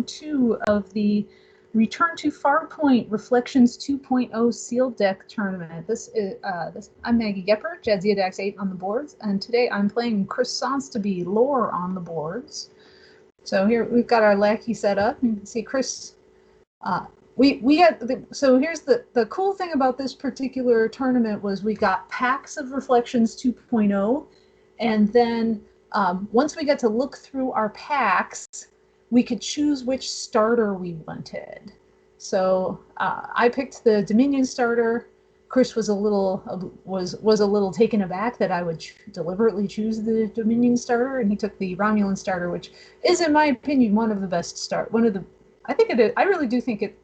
2 of the Return to Farpoint Reflections 2.0 Sealed Deck Tournament. I'm Maggie Geppert, Jadzia Dax 8 on the boards, and today I'm playing Kris Sonsteby Lore on the boards. So here we've got our lackey set up. You can see Kris. So here's the cool thing about this particular tournament was we got packs of Reflections 2.0, and then once we got to look through our packs, we could choose which starter we wanted. So I picked the Dominion starter. Kris was a little taken aback that I would deliberately choose the Dominion starter, and he took the Romulan starter, which is, in my opinion, one of the best I really do think it.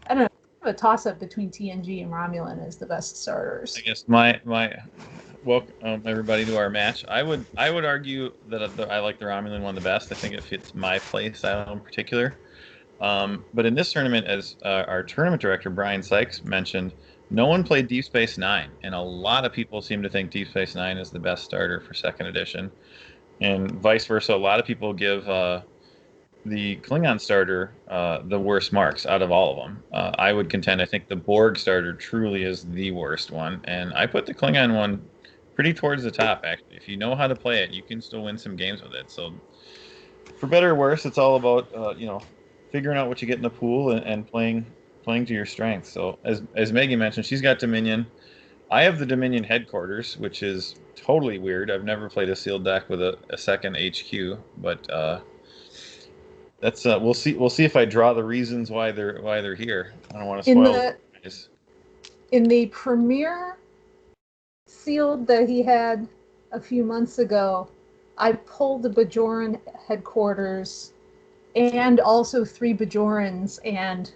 I don't know. I have a toss-up between TNG and Romulan as the best starters. I guess welcome everybody to our match. I would argue that I like the Romulan one the best. I think it fits my play style in particular. But in this tournament, as our tournament director Brian Sykes mentioned, no one played Deep Space Nine, and a lot of people seem to think Deep Space Nine is the best starter for second edition, and vice versa. A lot of people give the Klingon starter the worst marks out of all of them. I would contend I think the Borg starter truly is the worst one, and I put the Klingon one pretty towards the top, actually. If you know how to play it, you can still win some games with it. So for better or worse, it's all about figuring out what you get in the pool and playing to your strengths. So as Maggie mentioned, she's got Dominion. I have the Dominion headquarters, which is totally weird. I've never played a sealed deck with a second HQ, but that's we'll see if I draw the reasons why they're here. I don't want to spoil it. In the premiere sealed that he had a few months ago, I pulled the Bajoran headquarters and also 3 Bajorans and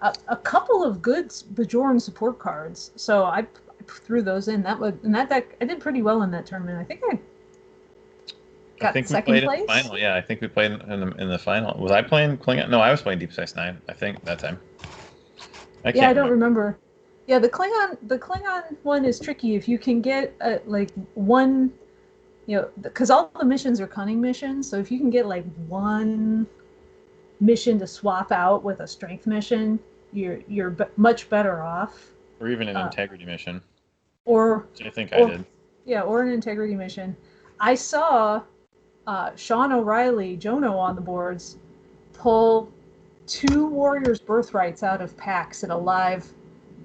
a couple of good Bajoran support cards. So I threw those in. That deck, I did pretty well in that tournament. I think second place. In the final. Yeah, I think we played in the final. Was I playing Klingon? No, I was playing Deep Space Nine, I think, that time. I don't remember. Yeah, the Klingon one is tricky. If you can get one, because all the missions are cunning missions. So if you can get one mission to swap out with a strength mission, you're much better off. Or even an integrity mission. Which I think I did. Yeah, or an integrity mission. I saw Sean O'Reilly, Jono on the boards, pull 2 Warriors Birthrights out of packs at a live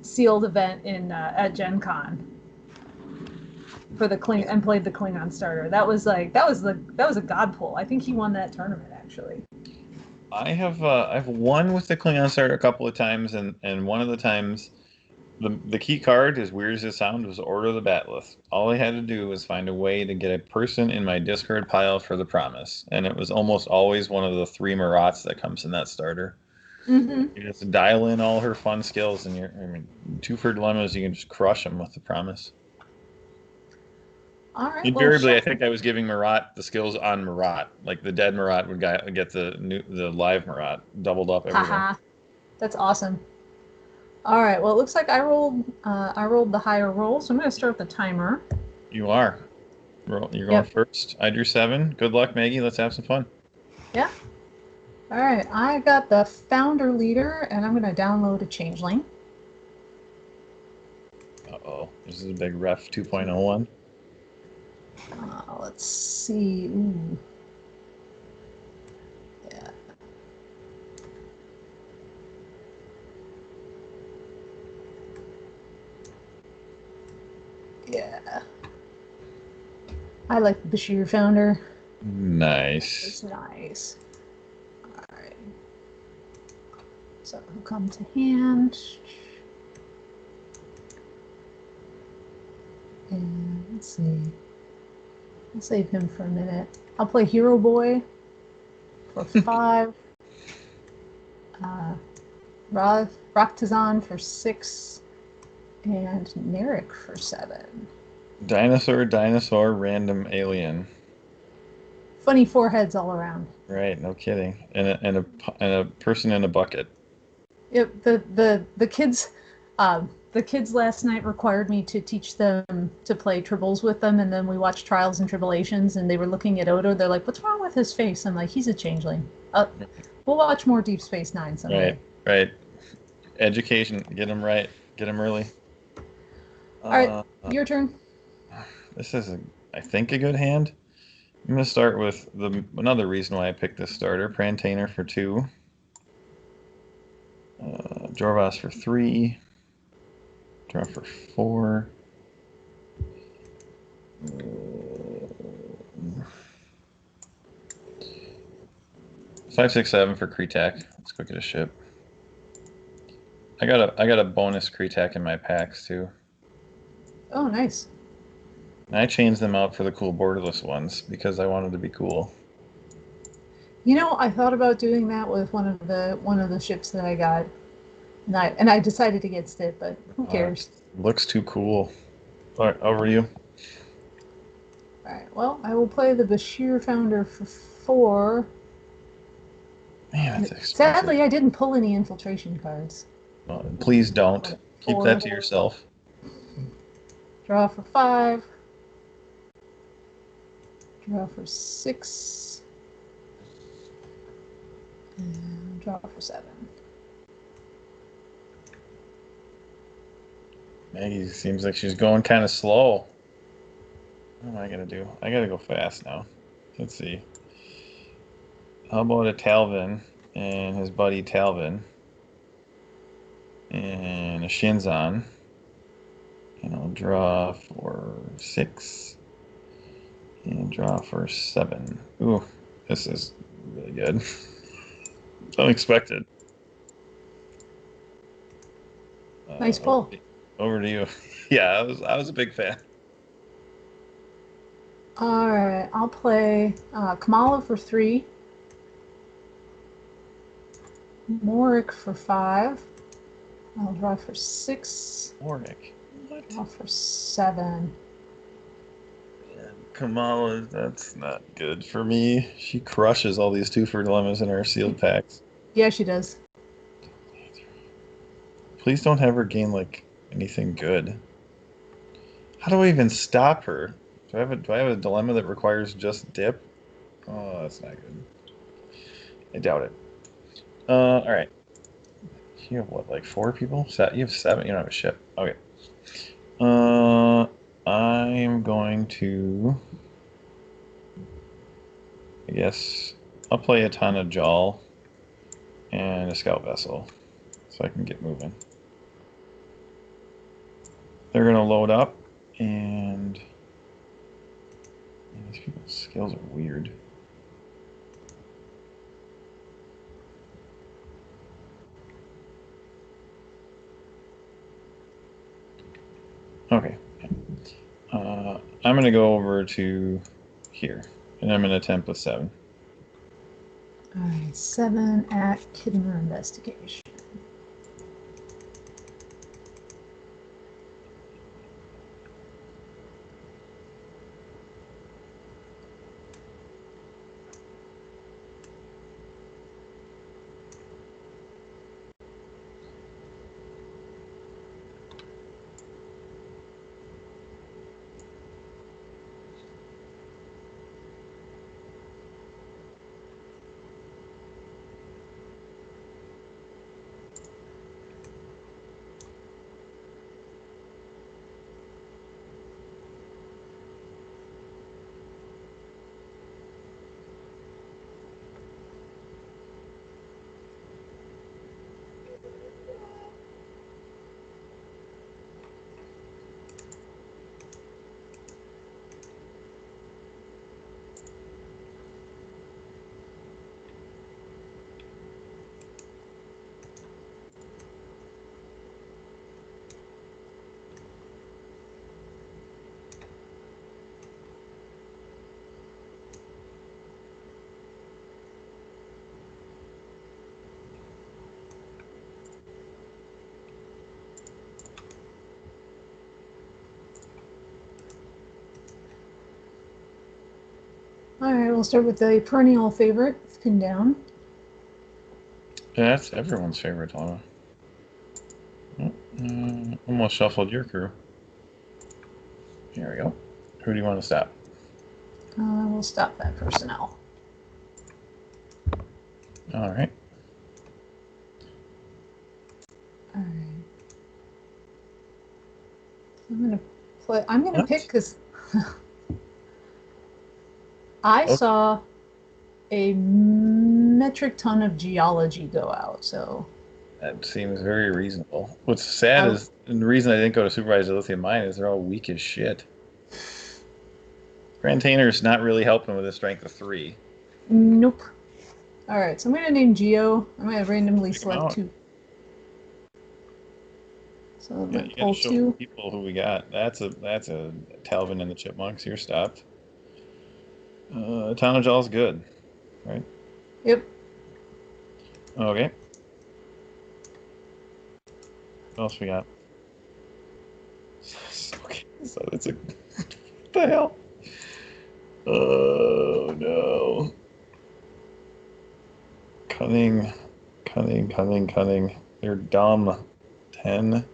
sealed event at Gen Con for the and played the Klingon starter. That was a god pull. I think he won that tournament actually. I've won with the Klingon starter a couple of times, and one of the times the key card, as weird as it sounds, was Order of the Bat'leth. All I had to do was find a way to get a person in my discard pile for the promise, and it was almost always one of the 3 Marats that comes in that starter. Mm-hmm. You just dial in all her fun skills, and 2 for dilemmas, you can just crush them with the promise. All right. Invariably, I think I was giving Marat the skills on Marat. Like the dead Marat would get the live Marat doubled up everywhere. That's awesome. All right. Well, it looks like I rolled the higher roll, so I'm going to start the timer. You are. You're going first. I drew 7. Good luck, Maggie. Let's have some fun. Yeah. All right. I got the Founder Leader, and I'm going to download a changeling. Uh-oh. This is a big Ref 2.0 one. Let's see. Ooh. Yeah. Yeah. I like the Bashir Founder. Nice. It's nice. All right. So he'll come to hand. And let's see. I'll save him for a minute. I'll play Hero Boy for 5. Roktazan for 6. And Narek for 7. Dinosaur, random alien. Funny foreheads all around. Right, no kidding. And a person in a bucket. Yep, the kids The kids last night required me to teach them to play Tribbles with them, and then we watched Trials and Tribulations, and they were looking at Odo. They're like, "What's wrong with his face?" I'm like, "He's a changeling." We'll watch more Deep Space Nine someday. Right. Education. Get them right. Get them early. All right, your turn. This is, I think, a good hand. I'm going to start with another reason why I picked this starter. Prantainer for 2. Jorvas for 3. Draw for 4. 5, 6, 7 for Kretak. Let's go get a ship. I got a bonus Kretak in my packs too. Oh, nice. And I changed them out for the cool borderless ones because I wanted to be cool. You know, I thought about doing that with one of the ships that I got, and I decided against it. But who cares? Looks too cool. All right, over to you. All right. Well, I will play the Bashir Founder for 4. Man, that's expensive. Sadly, I didn't pull any infiltration cards. Well, please don't. Keep that to yourself. Draw for 5. Draw for 6. And draw for 7. Maggie seems like she's going kind of slow. What am I going to do? I got to go fast now. Let's see. How about a Talvin and his buddy Talvin? And a Shinzon. And I'll draw for 6. And draw for 7. Ooh, this is really good. Unexpected. Nice pull. Over to you. Yeah, I was a big fan. All right, I'll play Kamala for 3. Morik for 5. I'll draw for 6. Morik. What? Draw for 7. Kamala, that's not good for me. She crushes all these 2 for dilemmas in her sealed packs. Yeah, she does. Please don't have her gain like anything good. How do I even stop her? Do I have a dilemma that requires just dip? Oh, that's not good. I doubt it. All right. You have what, like 4 people? You have 7. You don't have a ship. Okay. I'm going to. I guess I'll play a ton of Jawl and a scout vessel, so I can get moving. They're gonna load up, and these people's skills are weird. Okay. I'm going to go over to here, and I'm going to attempt with 7. All right, 7 at Kidmer Investigation. All right, we'll start with the perennial favorite, Pin Down. Yeah, that's everyone's favorite dilemma. Almost shuffled your crew. Here we go. Who do you want to stop? We'll stop that personnel. All right. All right. I'm gonna pick because I saw a metric ton of geology go out. So that seems very reasonable. What's sad is, and the reason I didn't go to supervised lithium mine is they're all weak as shit. Grand Tainer's not really helping with a strength of 3. Nope. All right, so I'm gonna name Geo. I'm gonna randomly select 2. So I'm gonna pull 2. People who we got. That's a Talvin and the Chipmunks. You're stopped. Town of Jaw's good, right? Yep. Okay. What else we got? Okay, so it's a what the hell? Oh no. Cunning. They're dumb. 10,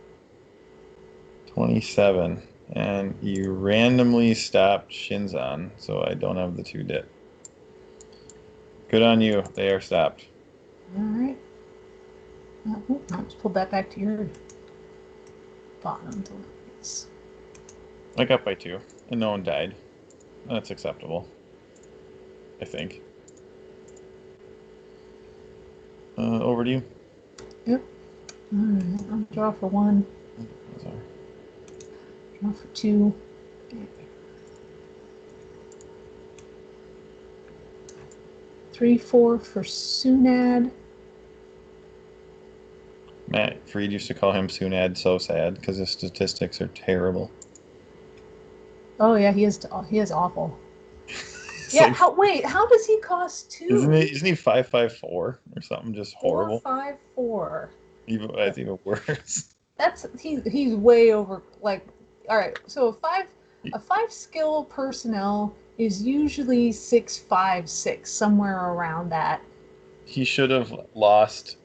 27. And you randomly stopped Shinzan, so I don't have the 2 dit. Good on you. They are stopped. All right. I'll just pull that back to your bottom. I got by 2, and no one died. That's acceptable, I think. Over to you. Yep. All right. I'll draw for 1. Draw for 2. 3, 4 for Sunad. Matt Freed used to call him Sunad so sad because his statistics are terrible. Oh yeah, he is awful. Yeah, like, how does he cost 2? Isn't he 5'5" or something just horrible? 4'5'4". That's even worse. He's way over. Like, all right, so a 5 skill personnel is usually 6'5", 6", somewhere around that. He should have lost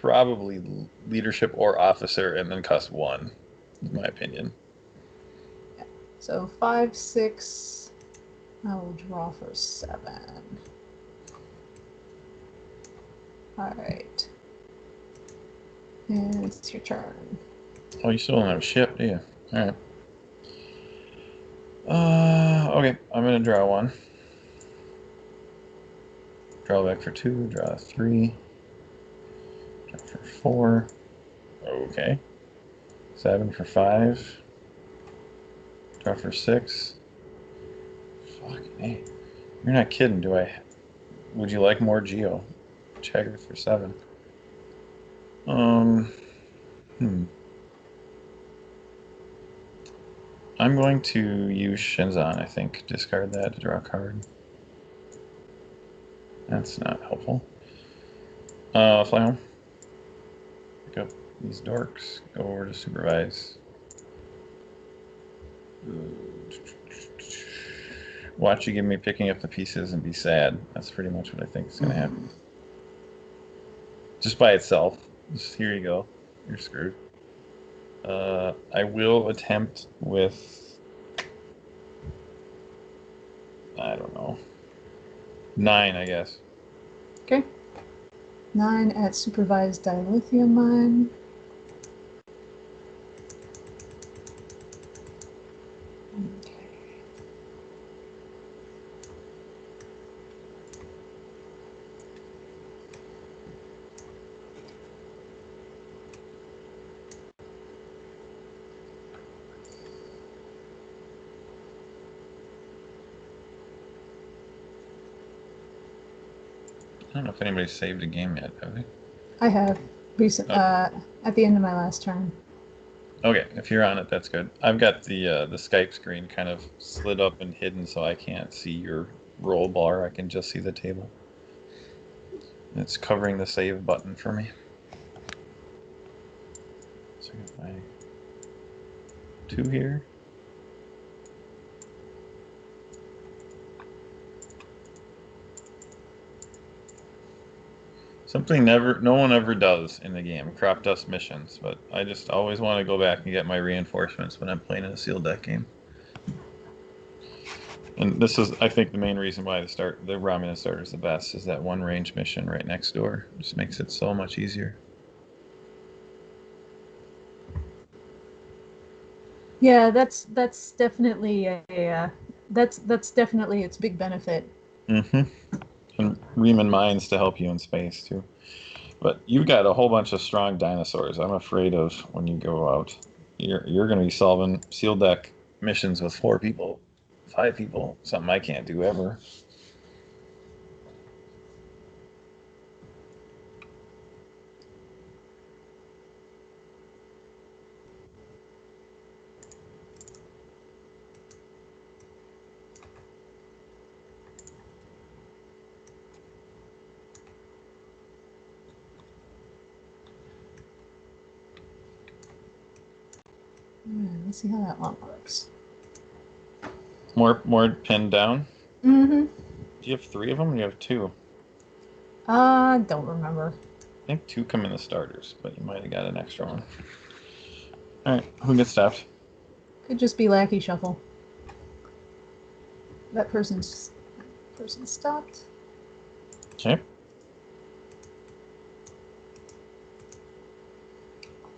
probably leadership or officer and then cost 1, in my opinion. Yeah. So 5, 6. I will draw for 7. All right. And it's your turn. Oh, you still don't have ship, do you? All right. Okay, I'm gonna draw 1. Draw back for 2. Draw 3. Draw for 4. Okay. 7 for 5. Draw for 6. Fucking hey. You're not kidding, do I? Would you like more Geo? Checker for 7. I'm going to use Shinzan, I think. Discard that to draw a card. That's not helpful. Fly home. Pick up these dorks. Go over to supervise. Watch you give me picking up the pieces and be sad. That's pretty much what I think is going to happen. Just by itself. Just here you go. You're screwed. I will attempt with, I don't know, 9, I guess. Okay. 9 at supervised dilithium mine. Okay. I don't know if anybody's saved a game yet, have they? I have at the end of my last turn. Okay, if you're on it, that's good. I've got the Skype screen kind of slid up and hidden, so I can't see your roll bar. I can just see the table. It's covering the save button for me. So I got my 2 here. Something no one ever does in the game, crop dust missions, but I just always want to go back and get my reinforcements when I'm playing in a sealed deck game. And this is, I think, the main reason why the Romulan starter is the best, is that one range mission right next door. It just makes it so much easier. Yeah, that's definitely that's definitely its big benefit. Mm-hmm. And Riemann mines to help you in space too. But you've got a whole bunch of strong dinosaurs. I'm afraid of when you go out. You're going to be solving sealed deck missions with 4 people, 5 people. Something I can't do ever. Let's see how that one works. More pinned down. Mm-hmm. Do you have 3 of them? Or you have 2? Don't remember. I think 2 come in the starters, but you might have got an extra one. All right, who gets stopped? Could just be Lackey Shuffle. That person stopped. Okay.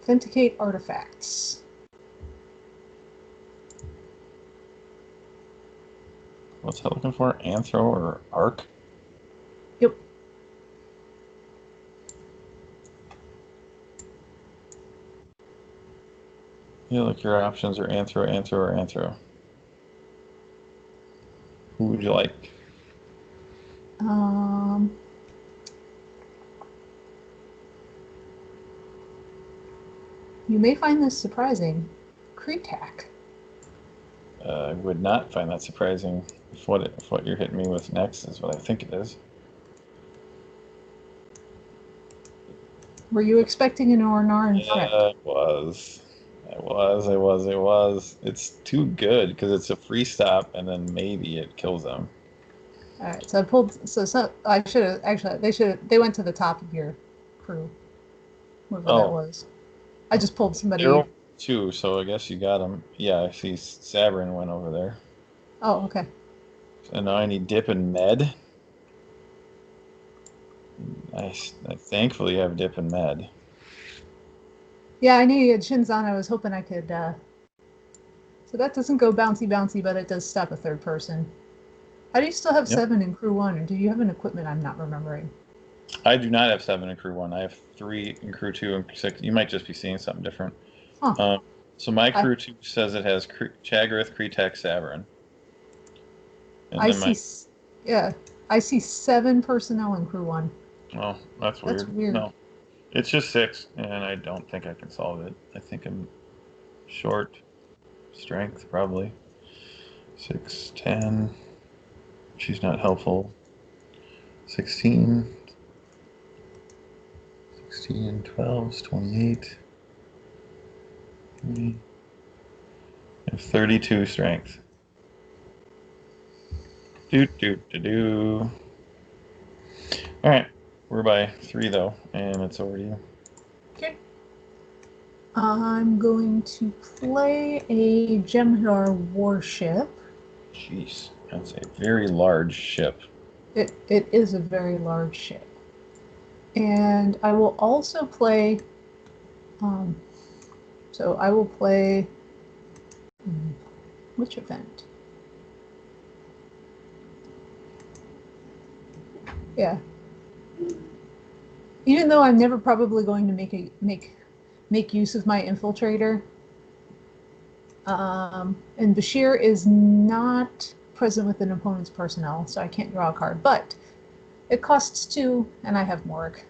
Authenticate artifacts. What's that looking for? Anthro or Arc? Yep. Yeah, look, your options are Anthro, Anthro, or Anthro. Who would you like? You may find this surprising. Kree-Tac. I would not find that surprising if what you're hitting me with next is what I think it is. Were you expecting an Ornar Yeah, I was. It's too good because it's a free stop, and then maybe it kills them. All right, so I pulled. So I should have actually. They went to the top of your crew. Whoever that was. I just pulled somebody. They're 2, so I guess you got them. Yeah, I see Sabrin went over there. Oh, okay. And now I need Dip and Med. I thankfully have Dip and Med. Yeah, I knew you had shins on. I was hoping I could. So that doesn't go bouncy, but it does stop a third person. How do you still have 7 in crew 1, or do you have an equipment I'm not remembering? I do not have 7 in crew 1. I have 3 in crew 2 and 6. You might just be seeing something different. Huh. So my crew 2 says it has Chagarith, Kree-Tac, Sabrin. I see 7 personnel in crew 1. Oh, that's weird. That's weird. No, it's just 6, and I don't think I can solve it. I think I'm short strength, probably. 6, 10. She's not helpful. 16. 16, 12, 28. I have 32 strength. Do. All right, we're by 3 though, and it's over to you. Okay. I'm going to play a Jem'Hadar warship. Jeez, that's a very large ship. It is a very large ship. And I will also play. So I will play. Which event? Yeah. Even though I'm never probably going to make use of my infiltrator, and Bashir is not present with an opponent's personnel, so I can't draw a card. But it costs 2, and I have Morg.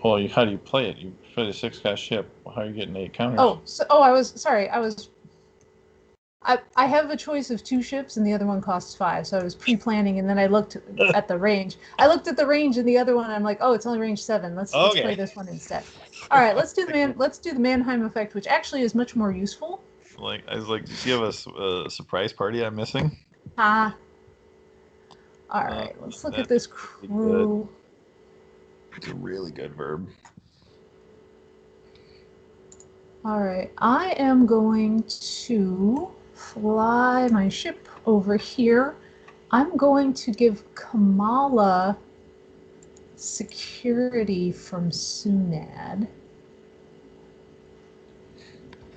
Well, how do you play it? You play the 6-cost ship. How are you getting 8 counters? I was sorry. I have a choice of 2 ships, and the other one costs 5. So I was pre-planning, and then I looked at the range. I looked at the range, and the other one, I'm like, oh, it's only range 7. Let's play this one instead. All right, let's do the Mannheim effect, which actually is much more useful. I was like, do you have a surprise party I'm missing? All right, let's look at this crew. It's a really good verb. All right, I am going to fly my ship over here. I'm going to give Kamala security from Sunad.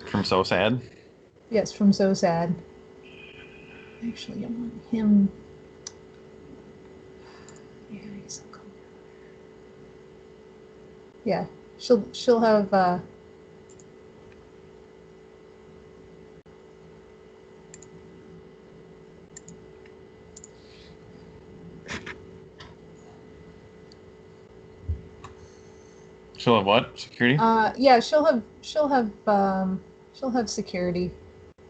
From So Sad? Yes, from So Sad. Actually, I want him. Yeah, he's so cool. Yeah, she'll have. She'll have what? Security? Yeah, she'll have security.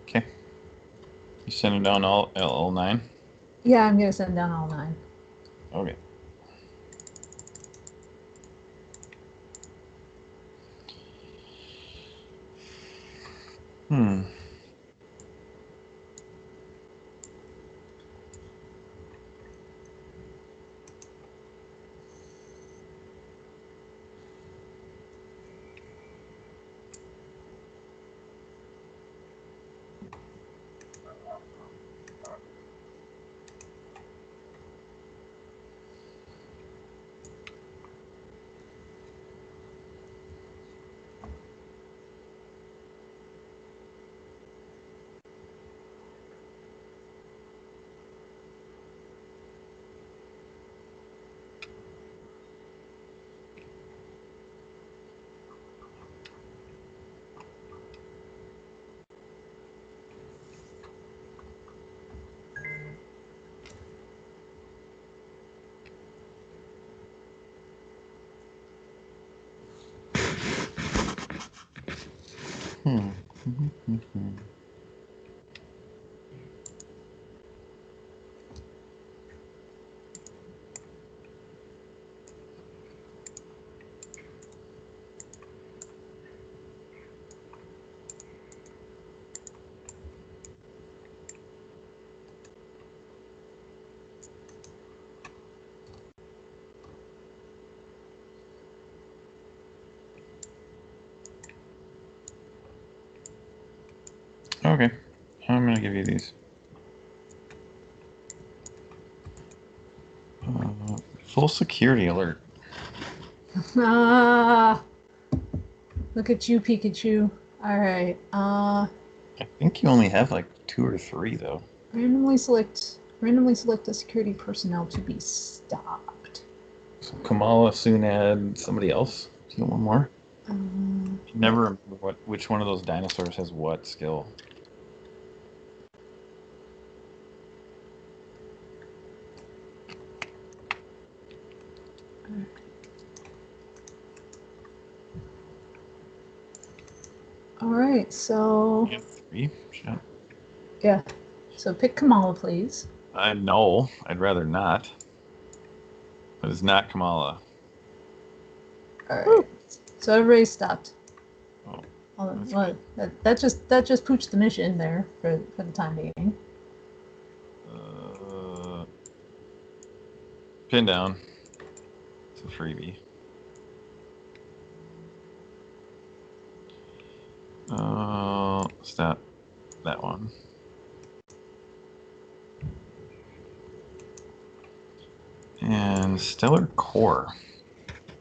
Okay. You sending down all 9? Yeah, I'm gonna send down all 9. Okay. Hmm. Hmm. Okay. I'm going to give you these. Full security alert. Ah, look at you, Pikachu. All right. I think you only have like 2 or 3 though. Randomly select a security personnel to be stopped. So Kamala, Sunad, somebody else. Do you want one more? I never remember which one of those dinosaurs has what skill. All right, so You have 3? Shit. yeah, so pick Kamala, please. I know. I'd rather not. But it's not Kamala. All right, so everybody stopped. Oh, Well, that just pooched the mission there for the time being. Pin down. It's a freebie. Stop that one. And Stellar Core.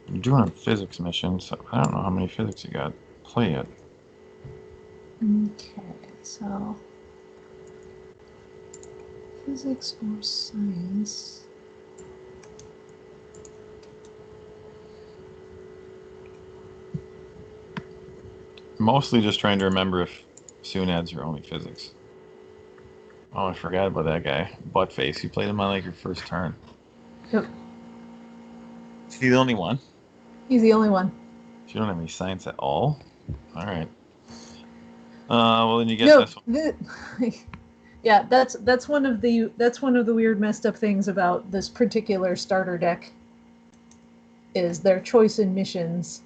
You're doing a physics mission, so I don't know how many physics you got. Play it. Okay, so physics or science. Mostly just trying to remember if Sunad's your only physics. Oh, I forgot about that guy. Buttface. You played him on like your first turn. Yep. Is he the only one? He's the only one. You don't have any science at all? Alright. Well then you get No, this one. yeah, that's one of the weird messed up things about this particular starter deck is their choice in missions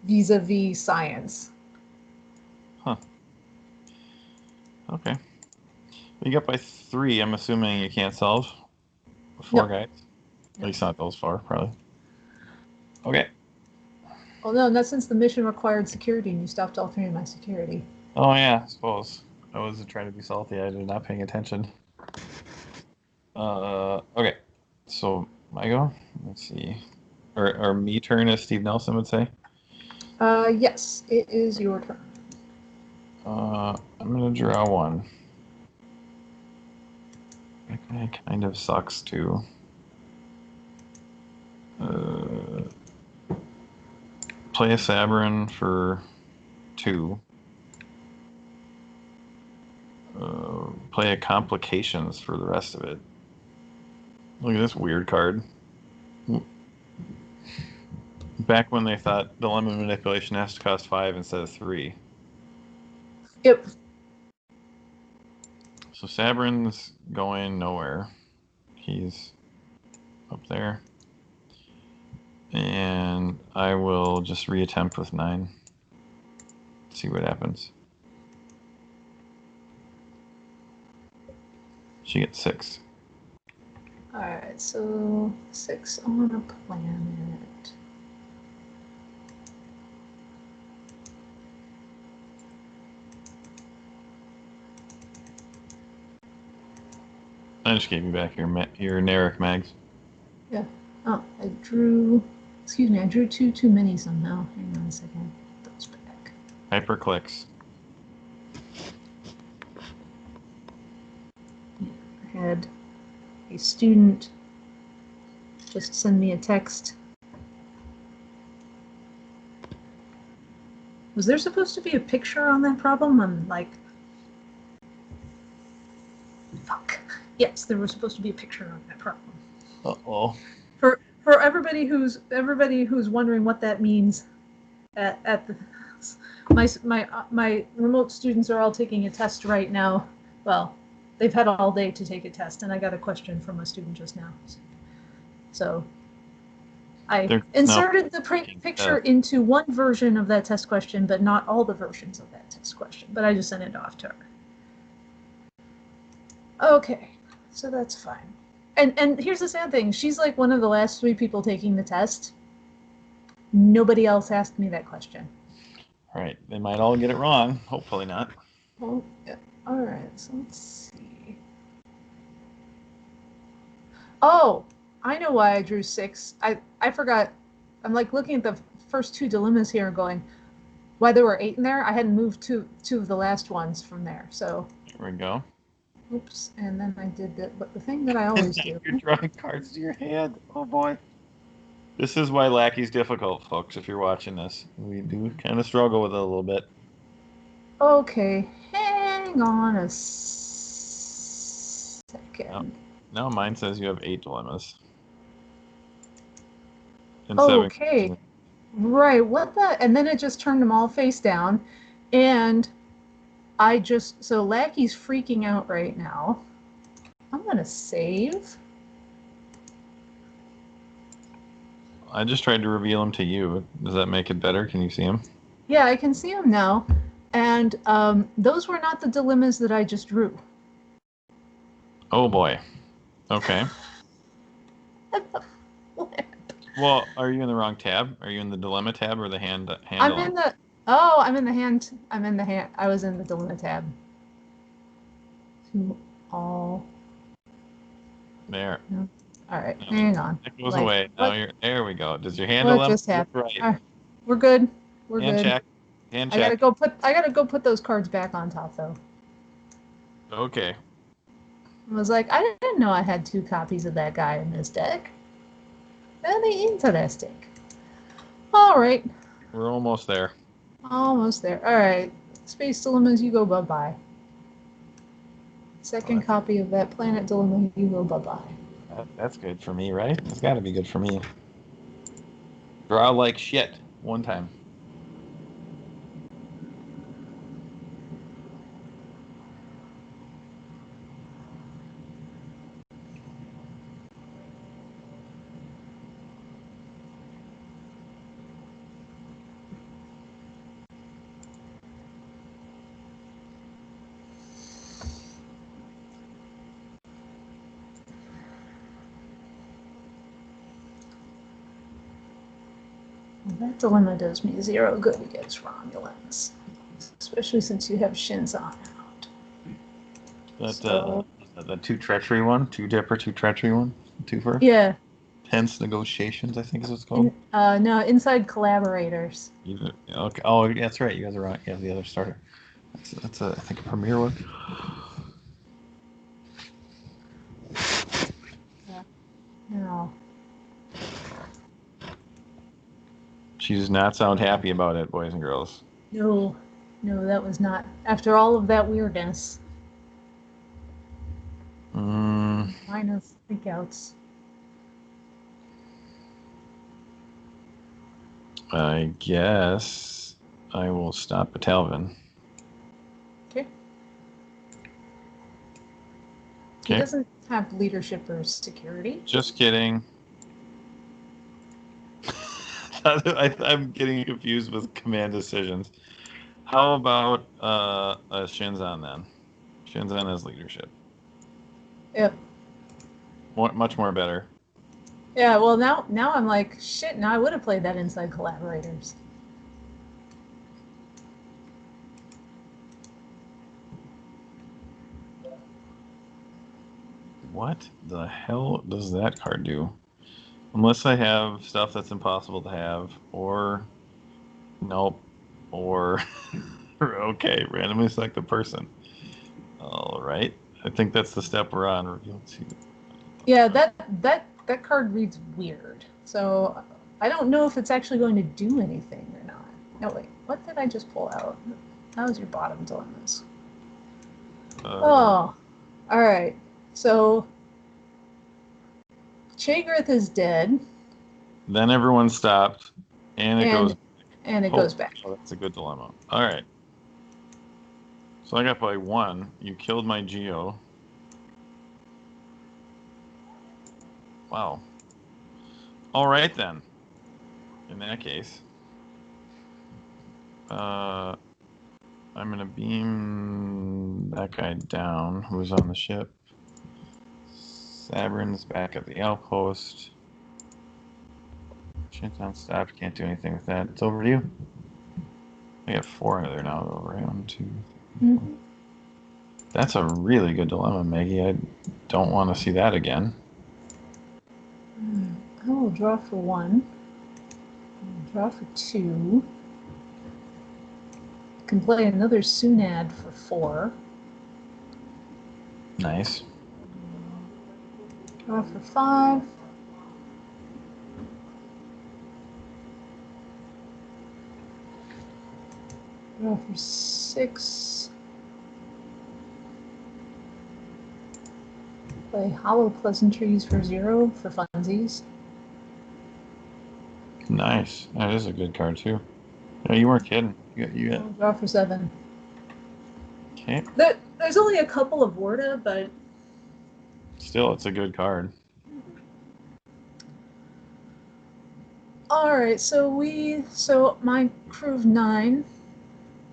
vis-a-vis science. Huh. Okay. You got by 3. I'm assuming you can't solve 4 Nope. guys. At least not those far, probably. Okay. Oh no, not since the mission required security and you stopped altering my security. Oh yeah, I suppose. I was trying to be salty. I was not paying attention. Okay. So my go. Let's see. Or me turn, as Steve Nelson would say. Yes, it is your turn. I'm gonna draw one. That guy kind of sucks too. Play a Sabrin for 2. Play a Complications for the rest of it. Look at this weird card. Back when they thought Dilemma Manipulation has to cost 5 instead of 3. Yep. So Sabrin's going nowhere. He's up there. And I will just reattempt with 9. See what happens. She gets 6. Alright, so 6 on a planet. I just gave you back your Narek mags. Yeah. Oh, I drew... Excuse me, I drew two too many somehow. Hang on a second. Put those back. Hyperclicks. I had a student just send me a text. Was there supposed to be a picture on that problem? I'm like... Fuck. Yes, there was supposed to be a picture on that problem. Uh-oh. For everybody who's wondering what that means, at the my remote students are all taking a test right now. Well, they've had all day to take a test, and I got a question from a student just now. So I inserted the picture into one version of that test question, but not all the versions of that test question. But I just sent it off to her. Okay, so that's fine. And here's the sad thing. She's like one of the last 3 people taking the test. Nobody else asked me that question. All right. They might all get it wrong. Hopefully not. Oh, yeah. All right, so let's see. Oh, I know why I drew 6. I forgot. I'm like looking at the first 2 dilemmas here going, why there were 8 in there? I hadn't moved two of the last ones from there. So there we go. Oops, and then I did the thing that I always do. You're drawing cards to your hand. Oh boy. This is why Lackey's difficult, folks, if you're watching this. We do kind of struggle with it a little bit. Okay, hang on a second. No, mine says you have 8 dilemmas. And okay. 7. Right, what the? And then it just turned them all face down. And so Lackey's freaking out right now. I'm going to save. I just tried to reveal him to you. Does that make it better? Can you see him? Yeah, I can see him now. And those were not the dilemmas that I just drew. Oh boy. Okay. Well, are you in the wrong tab? Are you in the dilemma tab or the hand? I'm in the. Oh, I'm in the hand. I'm in the hand. I was in the dilemma tab. To all. There. No. All right, hang on. It goes away. Now you're. There we go. Does your hand what just happened? Right. Right. We're good. We're hand good. Check. Hand check. I gotta go put those cards back on top though. Okay. I was like, I didn't know I had 2 copies of that guy in this deck. Very interesting. All right. We're almost there. Almost there. All right. Space Dilemmas, you go bye-bye. Second copy of that Planet Dilemma, you go bye-bye. That's good for me, right? It's got to be good for me. Draw like shit. One time. That dilemma does me zero good against Romulans, especially since you have Shinzon out. The two treachery one, two dipper, two treachery one, two for Yeah. tense negotiations, I think is what it's called. No, inside collaborators. Okay. Oh, yeah, that's right. You guys are right. You have the other starter. That's I think a premier one. No. She does not sound happy about it, boys and girls. No, that was not. After all of that weirdness. Minus freakouts. I guess I will stop at Talvin. Okay. He doesn't have leadership or security. Just kidding. I'm getting confused with command decisions. How about a Shinzon then? Shinzon has leadership. Yep. Much more better. Yeah, well now I'm like, shit, now I would have played that inside collaborators. What the hell does that card do? Unless I have stuff that's impossible to have, or nope, or okay, randomly select the person. All right, I think that's the step we're on. Reveal two. Yeah, that card reads weird. So I don't know if it's actually going to do anything or not. No, wait, what did I just pull out? That was your bottom dilemmas. Oh, all right. So Chagrith is dead. Then everyone stopped, and it goes. And it goes back. Oh, that's a good dilemma. All right. So I got by one. You killed my Geo. Wow. All right then. In that case, I'm gonna beam that guy down. Who's on the ship? Sabrin's back at the outpost. Shinton stopped. Can't do anything with that. It's over to you. We have 4 under there now. Over 1, 2, 3, 4. That's a really good dilemma, Maggie. I don't want to see that again. I will draw for 1. Draw for 2. Can play another Sunad for 4. Nice. Draw for 5. Draw for 6. Play Hollow Pleasantries for 0 for funsies. Nice. That is a good card too. No, you weren't kidding. You got... Draw for 7. Okay. There's only a couple of Vorta, but still, it's a good card. All right, so my crew of 9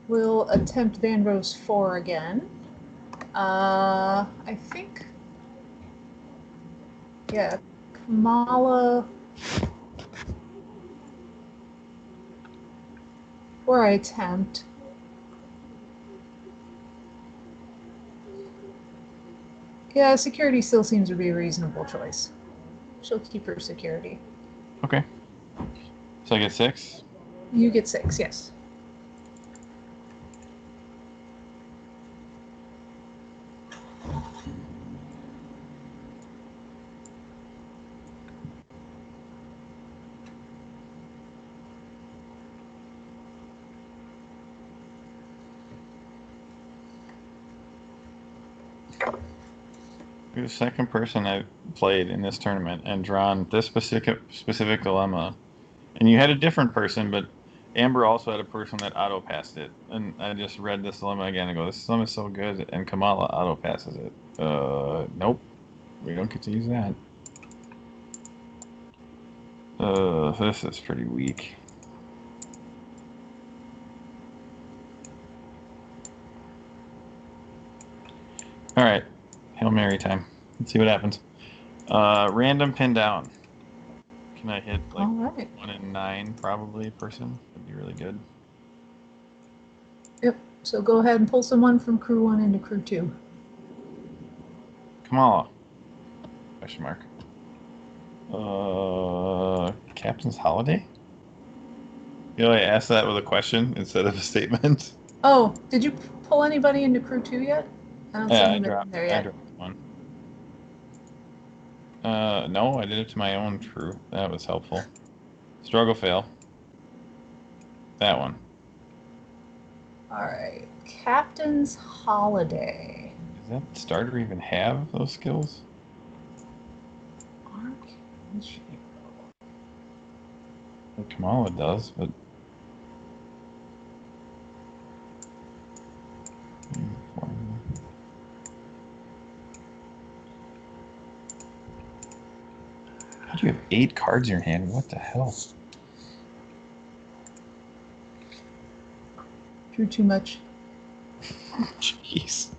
will attempt Van Rose 4 again. I think, yeah, Kamala, or I attempt. Yeah, security still seems to be a reasonable choice. She'll keep her security. Okay. So I get 6? You get 6, yes. You're the second person I've played in this tournament and drawn this specific dilemma. And you had a different person, but Amber also had a person that auto passed it. And I just read this dilemma again and go, this dilemma is so good, and Kamala auto passes it. Nope. We don't get to use that. This is pretty weak. All right. Hail Mary time. Let's see what happens. Random pin down. Can I hit like All right. 1 in 9 probably person? That'd be really good. Yep. So go ahead and pull someone from crew 1 into crew 2. Kamala. Question mark. Captain's Holiday? You know, I asked that with a question instead of a statement. Oh, did you pull anybody into crew 2 yet? I don't see Yeah, anybody in there yet. I dropped one. No, I did it to my own crew. That was helpful. Struggle fail. That one. All right. Captain's Holiday. Does that starter even have those skills? Well, Kamala does, but how do you have 8 cards in your hand? What the hell? Drew too much. Jeez.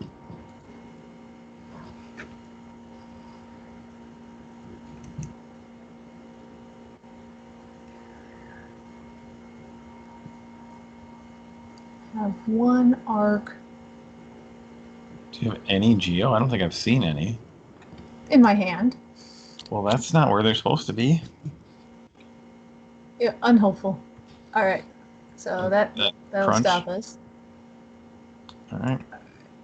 Have one arc. Do you have any Geo? I don't think I've seen any. In my hand. Well, that's not where they're supposed to be. Yeah, unhelpful. All right. So that'll crunch. stop us. All right.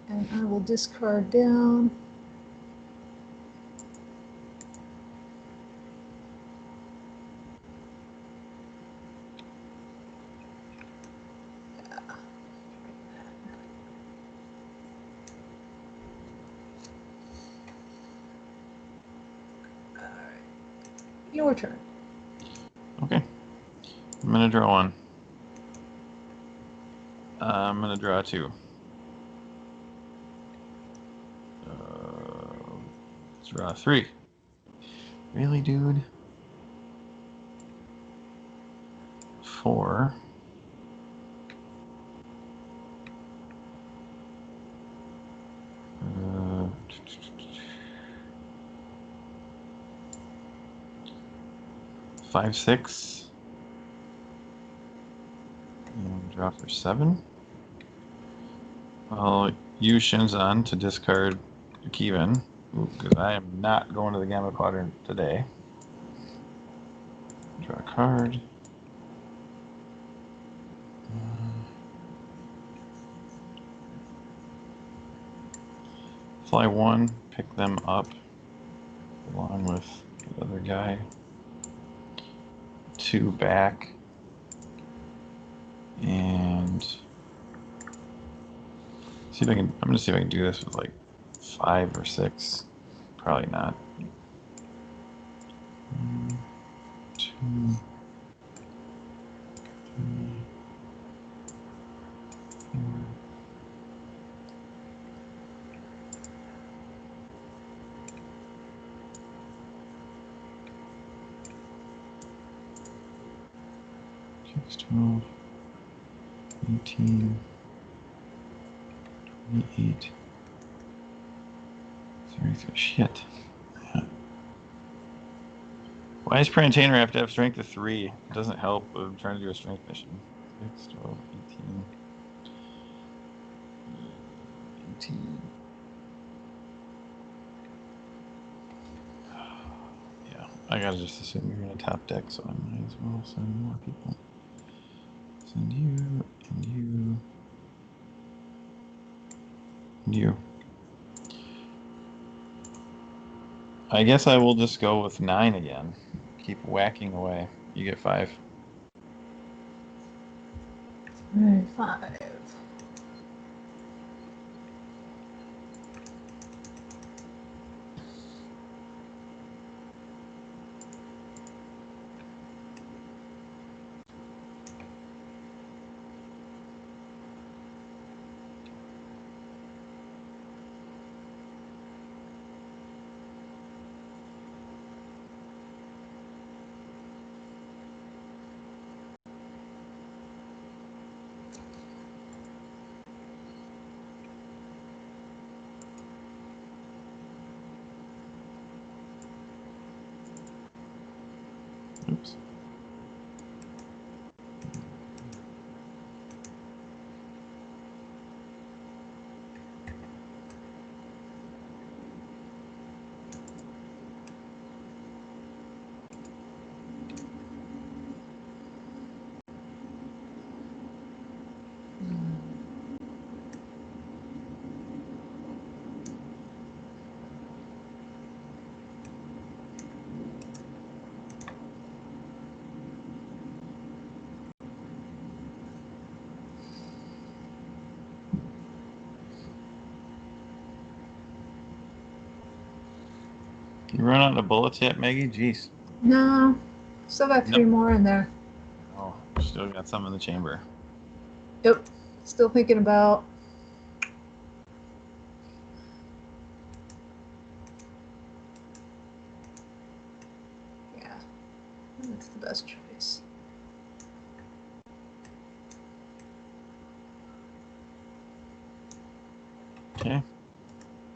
And I will discard down. Your turn. Okay. I'm going to draw one. I'm going to draw 2. Let's draw 3. Really, dude? 4. Five, 6. And draw for 7. I'll use Shinzan to discard Kevin, because I am not going to the Gamma Quadrant today. Draw a card. Fly 1, pick them up along with the other guy. 2 back. And see if I can. I'm gonna see if I can do this with like 5 or 6. Probably not. 1, 2, 3, 4. Six, 12, 18, 28, 33. Shit. Why does Prantainer have to have strength of 3? It doesn't help. I'm trying to do a strength mission. 6, 12, 18. 18. Yeah, I gotta just assume you're in a top deck, so I might as well send more people. Send you, and you, and you. I guess I will just go with 9 again. Keep whacking away. You get 5. All right, 5. You run out of bullets yet, Maggie? Jeez. No, still got 3 Nope. more in there. Oh, still got some in the chamber. Yep, still thinking about. Yeah, that's the best choice. Okay.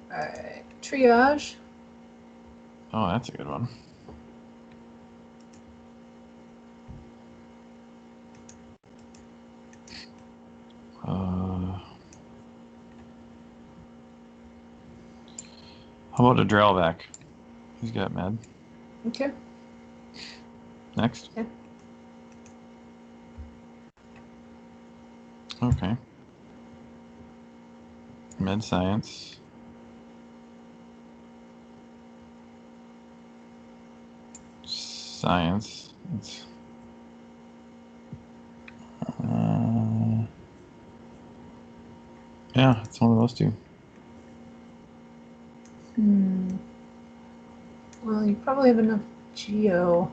Alright, triage. Oh, that's a good one. How about a Drellback? He's got med. Okay. Next. Okay. Okay. Med science. Science. It's, yeah, it's one of those two. Well, you probably have enough geo.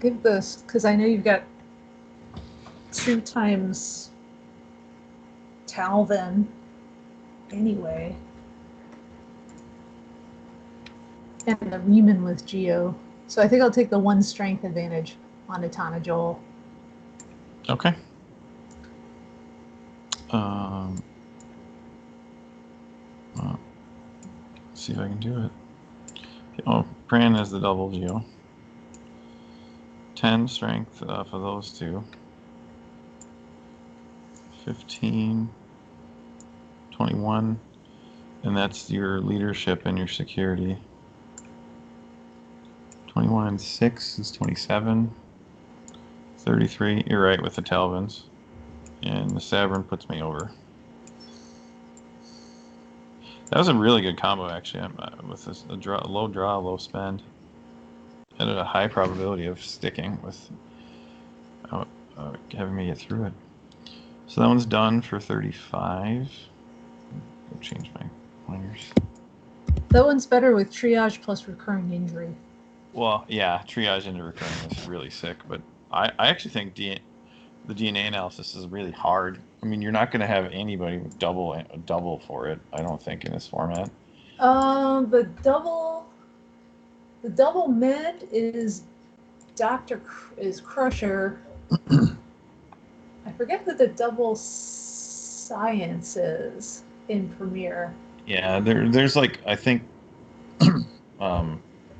Give this, because I know you've got 2 times Talvin anyway. And the Reman with geo. So I think I'll take the 1 strength advantage on Atana Joel. Okay. Let's see if I can do it. Oh, Pran has the double geo. 10 strength for those two. 15, 21, and that's your leadership and your security. 21 and 6 is 27. 33, you're right with the Talvins. And the Sabrin puts me over. That was a really good combo, actually, with this low draw, low spend. Had a high probability of sticking with having me get through it. So that one's done for 35. I'll change my pointers. That one's better with triage plus recurring injury. Well, yeah, triage into recurring is really sick, but I actually think the DNA analysis is really hard. I mean, you're not going to have anybody with double for it, I don't think, in this format. The double med is Crusher. I forget that the double science is in Premiere. Yeah, there's like, I think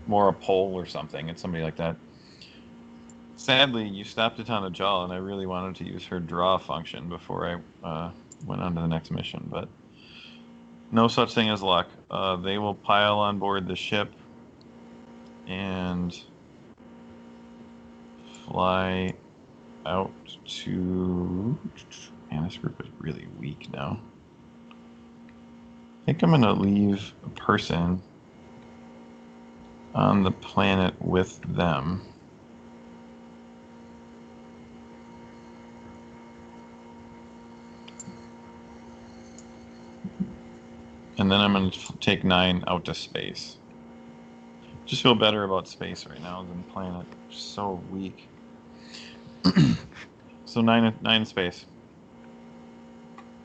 more a poll or something. It's somebody like that. Sadly, you stopped it on a jaw, and I really wanted to use her draw function before I went on to the next mission, but no such thing as luck. They will pile on board the ship and fly out to... Man, this group is really weak now. I think I'm going to leave a person on the planet with them. And then I'm going to take 9 out to space. Just feel better about space right now than planet. Just so weak. So 9 space.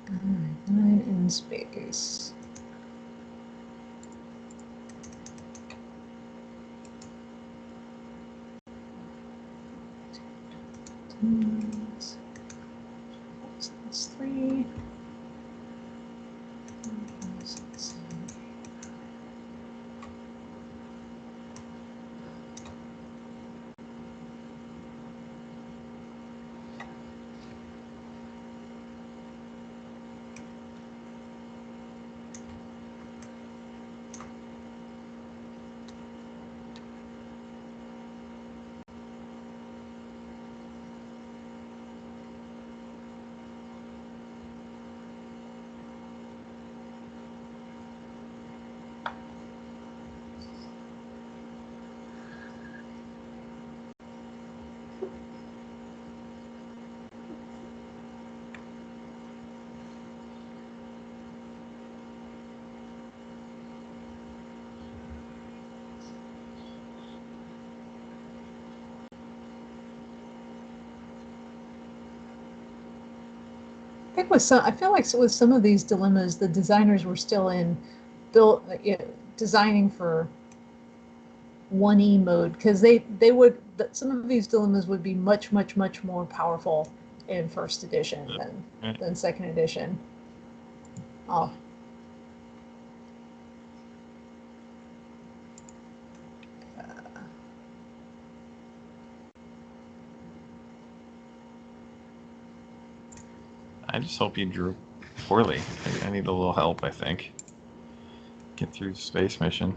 9 in space. That's 3. think with some, I feel like with some of these dilemmas, the designers were still in designing for 1E mode because they would some of these dilemmas would be much more powerful in first edition than second edition. Oh. I just hope you drew poorly. I need a little help, I think. Get through the space mission.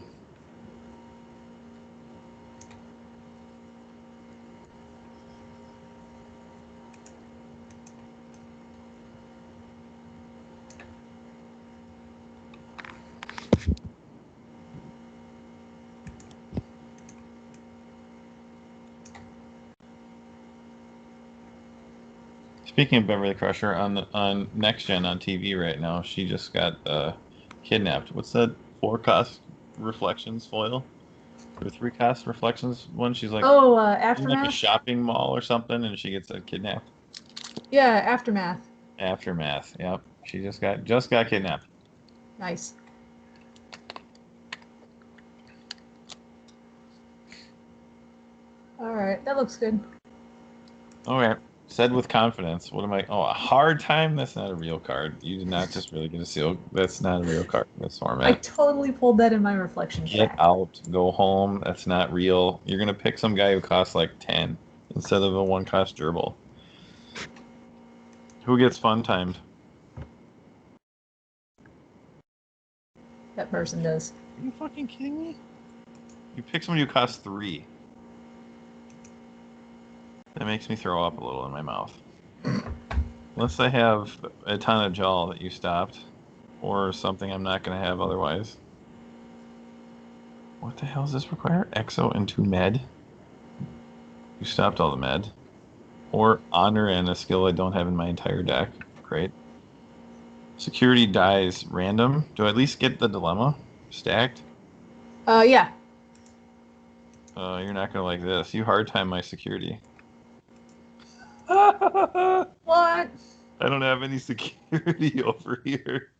Speaking of Beverly Crusher, on Next Gen on TV right now, she just got kidnapped. What's that 4-cost reflections foil? Or 3-cost reflections one? She's like, Aftermath? in like a shopping mall or something, and she gets kidnapped. Yeah, Aftermath. Aftermath. Yep, she just got kidnapped. Nice. All right, that looks good. Okay. Said with confidence. What am I? Oh, a hard time? That's not a real card. You did not just really get a seal. That's not a real card in this format. I totally pulled that in my reflection Get out. Go home. That's not real. You're going to pick some guy who costs like 10 instead of a 1-cost gerbil. Who gets fun timed? That person does. Are you fucking kidding me? You pick somebody who costs 3. That makes me throw up a little in my mouth. Unless I have a ton of jaw that you stopped, or something I'm not going to have otherwise. What the hell does this require? Exo and 2 med? You stopped all the med. Or honor and a skill I don't have in my entire deck. Great. Security dies random. Do I at least get the dilemma stacked? Yeah. You're not going to like this. You hard time my security. What? I don't have any security over here.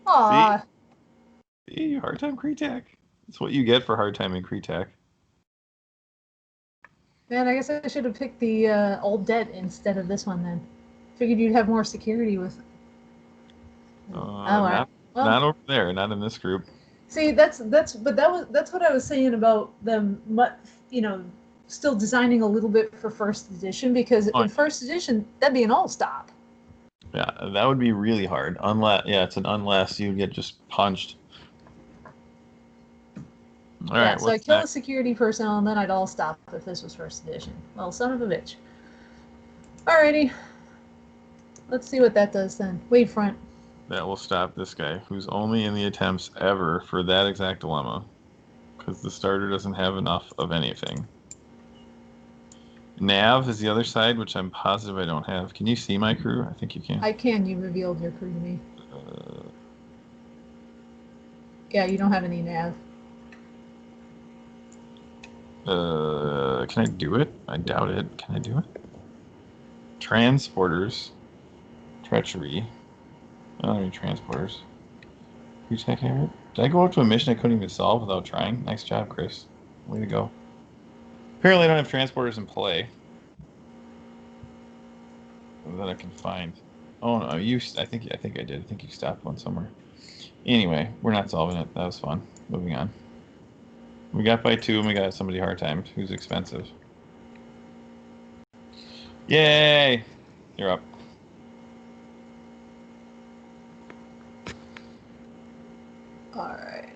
Aw. See, hard time Kretak. That's what you get for hard timing Kretak. Man, I guess I should have picked the old debt instead of this one then. Figured you'd have more security with. Not over there. Not in this group. See, that's what I was saying about them. Still designing a little bit for first edition because in first edition that'd be an all stop. Yeah, that would be really hard. It's an unless you get just punched. All right. So I kill a security personnel and then I'd all stop if this was first edition. Well, son of a bitch. Alrighty. Let's see what that does then. Wavefront. That will stop this guy, who's only in the attempts ever for that exact dilemma, because the starter doesn't have enough of anything. Nav is the other side, which I'm positive I don't have. Can you see my crew? I think you can. I can. You revealed your crew to me. Yeah, you don't have any nav. Can I do it? I doubt it. Can I do it? Transporters. Treachery. I don't have any transporters. Who take care of it? Did I go up to a mission I couldn't even solve without trying? Nice job, Kris. Way to go. Apparently I don't have transporters in play. That I can find. Oh no, I think I did. I think you stopped one somewhere. Anyway, we're not solving it. That was fun. Moving on. We got by 2 and we got somebody hard timed who's expensive. Yay! You're up. Alright.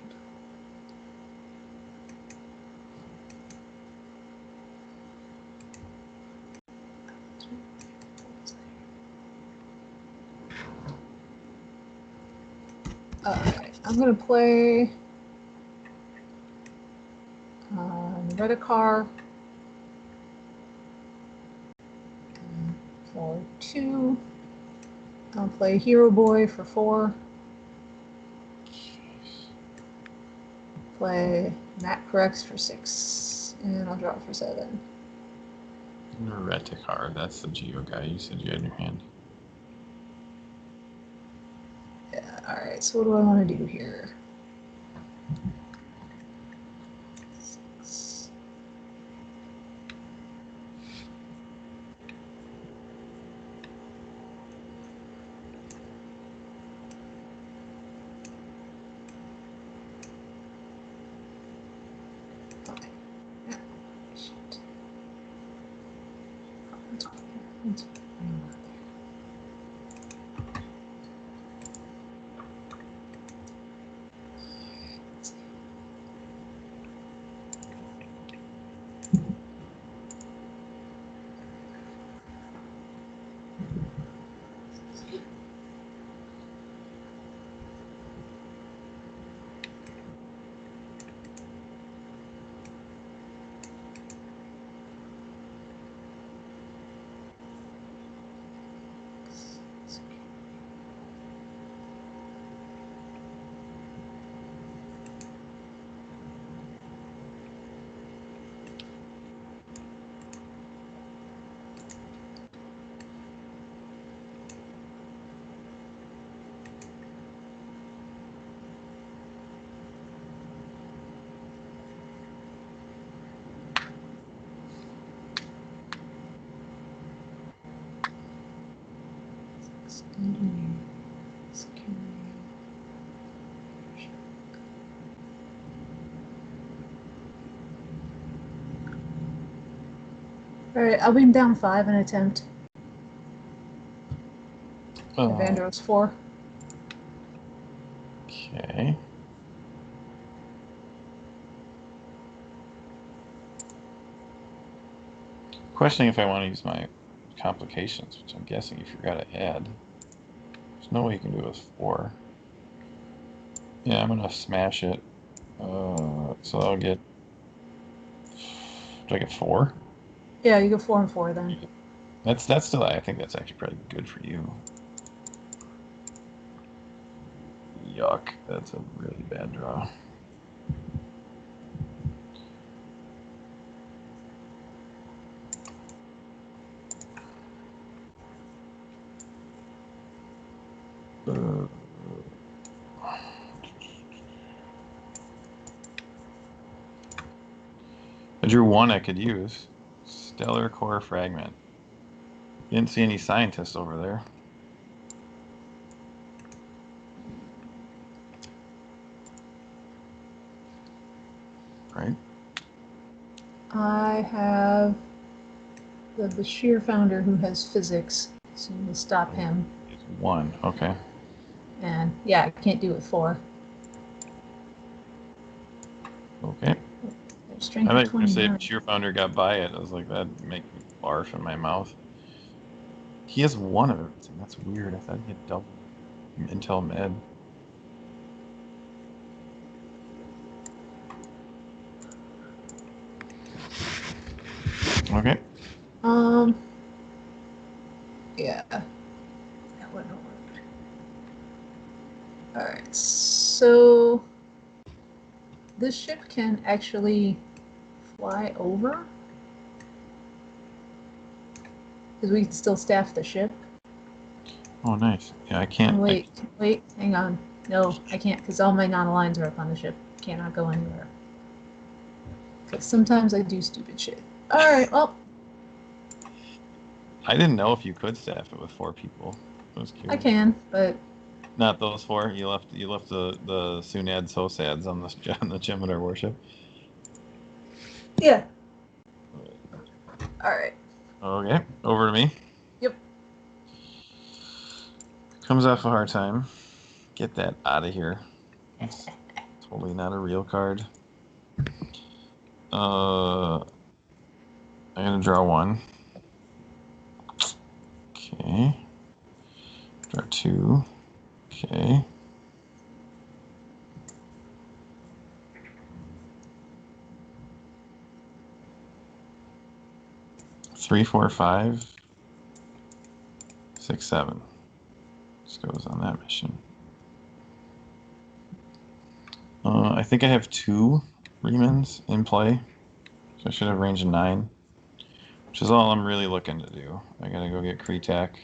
Alright, I'm going to play Reddicar for 2. I'll play Hero Boy for 4. Play Matt Correx for 6. And I'll draw for 7. Reddicar, that's the Geo guy you said you had in your hand. Alright, so what do I want to do here? 6. Alright, I'll beam down 5 and attempt. Evandros 4. Okay. Questioning if I want to use my complications, which I'm guessing you forgot I had. There's no way you can do it with 4. Yeah, I'm gonna smash it. So I'll get. Do I get 4? Yeah, you go 4 and 4 then. That's still. I think that's actually probably good for you. Yuck! That's a really bad draw. I drew 1 I could use. Stellar Core Fragment. Didn't see any scientists over there. Right? I have the Bashir founder who has physics, so we'll stop him. It's 1, okay. And yeah, I can't do it 4. Okay. Strength I of think you say 29. Sheer Founder got by it. I was like, that'd make me barf in my mouth. He has 1 of everything. That's weird. I thought he had double Intel Med. Okay. Yeah. That wouldn't have worked. Alright, so this ship can actually fly over? Because we can still staff the ship. Oh, nice. Yeah, I can't. Oh, wait, hang on. No, I can't, because all my non-aligns are up on the ship. Cannot go anywhere. Because sometimes I do stupid shit. Alright, well. I didn't know if you could staff it with 4 people. I can, but not those 4. You left the Sunad Sosads on the Jem'Hadar warship. yeah. Alright. Okay, over to me. Yep. Comes off a hard time. Get that out of here. That's totally not a real card. I'm gonna draw 1. Okay. Draw 2. Okay. Three, 4, 5, 6, 7. Just goes on that mission. I think I have 2 Remans in play, so I should have range of 9, which is all I'm really looking to do. I gotta go get Kretak.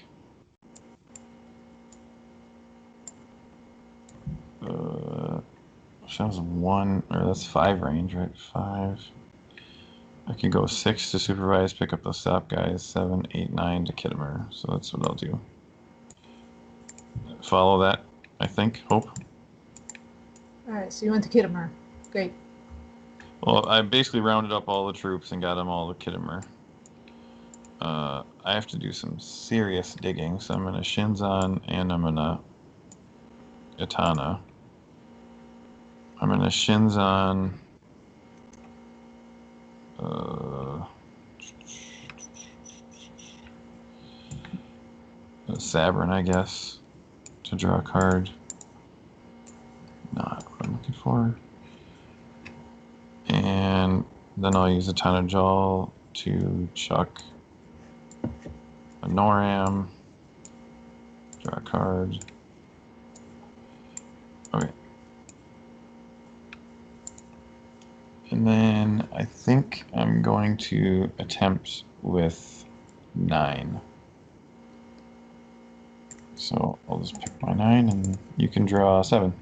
shows 1, or that's 5 range, right? 5. I can go 6 to supervise, pick up the stop guys, 7, 8, 9 to Kittimer. So that's what I'll do. Follow that, I think. Hope. Alright, so you went to Kittimer. Great. Well, I basically rounded up all the troops and got them all to Kittimer. I have to do some serious digging, so I'm going to Shinzan and I'm going to Itana. I'm going to Shinzan... Sabrin, I guess, to draw a card. Not what I'm looking for. And then I'll use a ton of Jol to chuck a Noram. Draw a card. Okay. And then I think I'm going to attempt with 9. So I'll just pick my 9 and you can draw 7.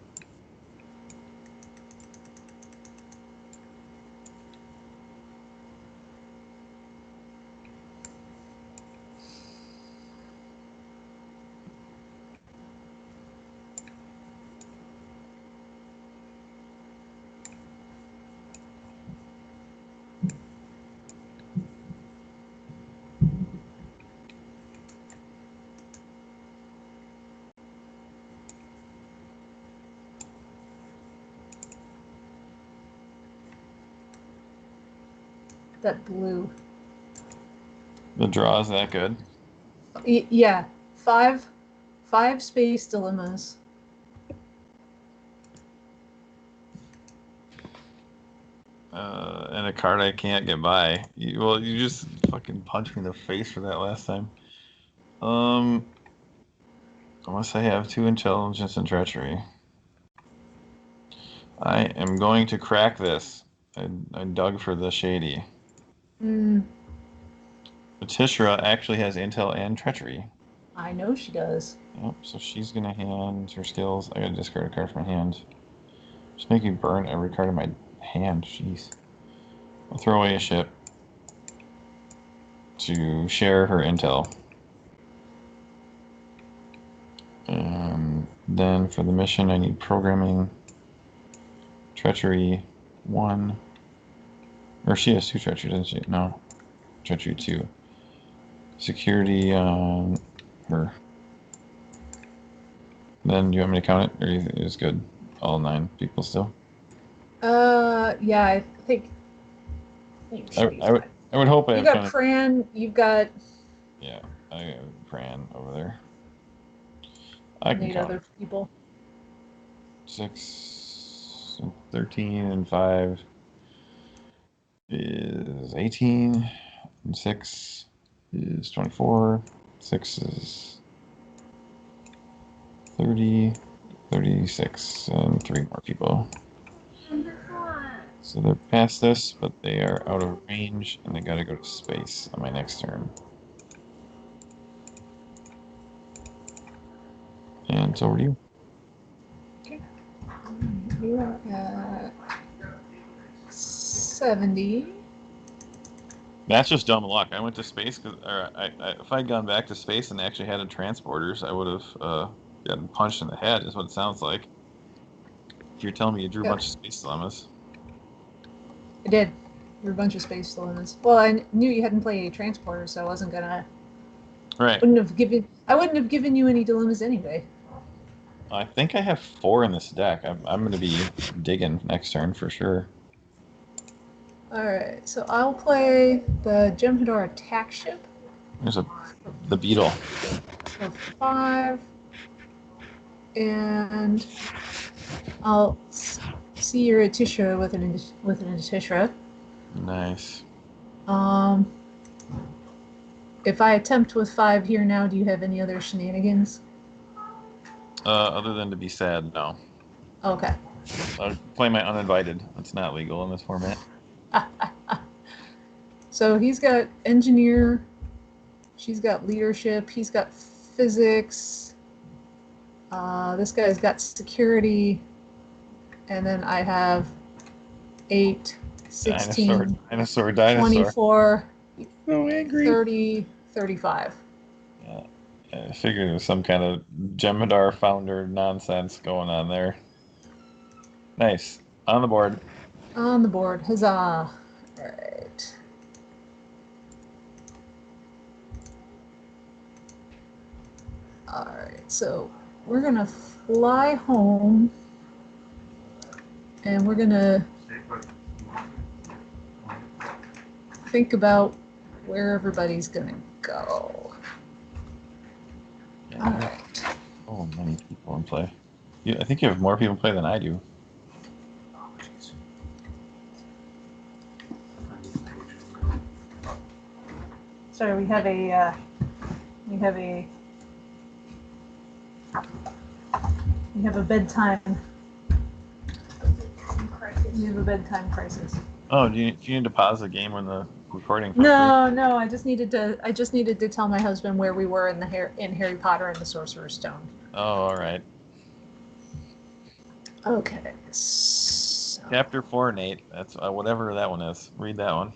That blue. The draw is that good? Yeah. 5 space dilemmas. And a card I can't get by. Well, you just fucking punched me in the face for that last time. Unless I have 2 intelligence and treachery. I am going to crack this. I dug for the shady. Tishra actually has intel and treachery. I know she does. Yep, so she's gonna hand her skills. I gotta discard a card from my hand. Just make me burn every card in my hand. Jeez. I'll throw away a ship to share her intel. And then for the mission, I need programming, treachery 1. Or she has 2 treachery, doesn't she? No, treachery 2. Security on her. Then do you want me to count it, or you think it's good? All 9 people still. Yeah, I think. I would hope I have. You got Pran. You've got. Yeah, I have Pran over there. I can count other people. 6, 13, and 5 is 18, and 6 is 24. 6 is 30, 36, and 3 more people. So they're past this, but they are out of range, and they gotta go to space on my next turn. And it's over to you. Okay. We are at 70. That's just dumb luck. I went to space because, if I'd gone back to space and they actually had transporters, I would have gotten punched in the head. Is what it sounds like. If you're telling me you drew a bunch of space dilemmas. I did. There were a bunch of space dilemmas. Well, I knew you hadn't played any transporter, so I wasn't gonna. Right. I wouldn't have given you any dilemmas anyway. I think I have 4 in this deck. I'm going to be digging next turn for sure. Alright, so I'll play the Jem'Hadar attack ship. There's the beetle. For 5. And I'll see your Tishra with an Tishra. Nice. If I attempt with 5 here now, do you have any other shenanigans? Other than to be sad, no. Okay. I'll play my uninvited. It's not legal in this format. So he's got engineer, she's got leadership, he's got physics, this guy's got security, And then I have 8, 16, Dinosaur. 24, So angry. 30, 35. Yeah. I figured there was some kind of Jem'Hadar founder nonsense going on there. Nice. On the board. On the board. Huzzah. Alright. Alright, so we're going to fly home. And we're going to think about where everybody's going to go. Yeah. Alright. Oh, many people in play. I think you have more people in play than I do. Sorry, we have a bedtime. We have a bedtime crisis. Oh, do you need to pause the game when the recording? No. I just needed to tell my husband where we were in Harry Potter and the Sorcerer's Stone. Oh, all right. Okay. So. Chapter 4, Nate. That's whatever that one is. Read that one.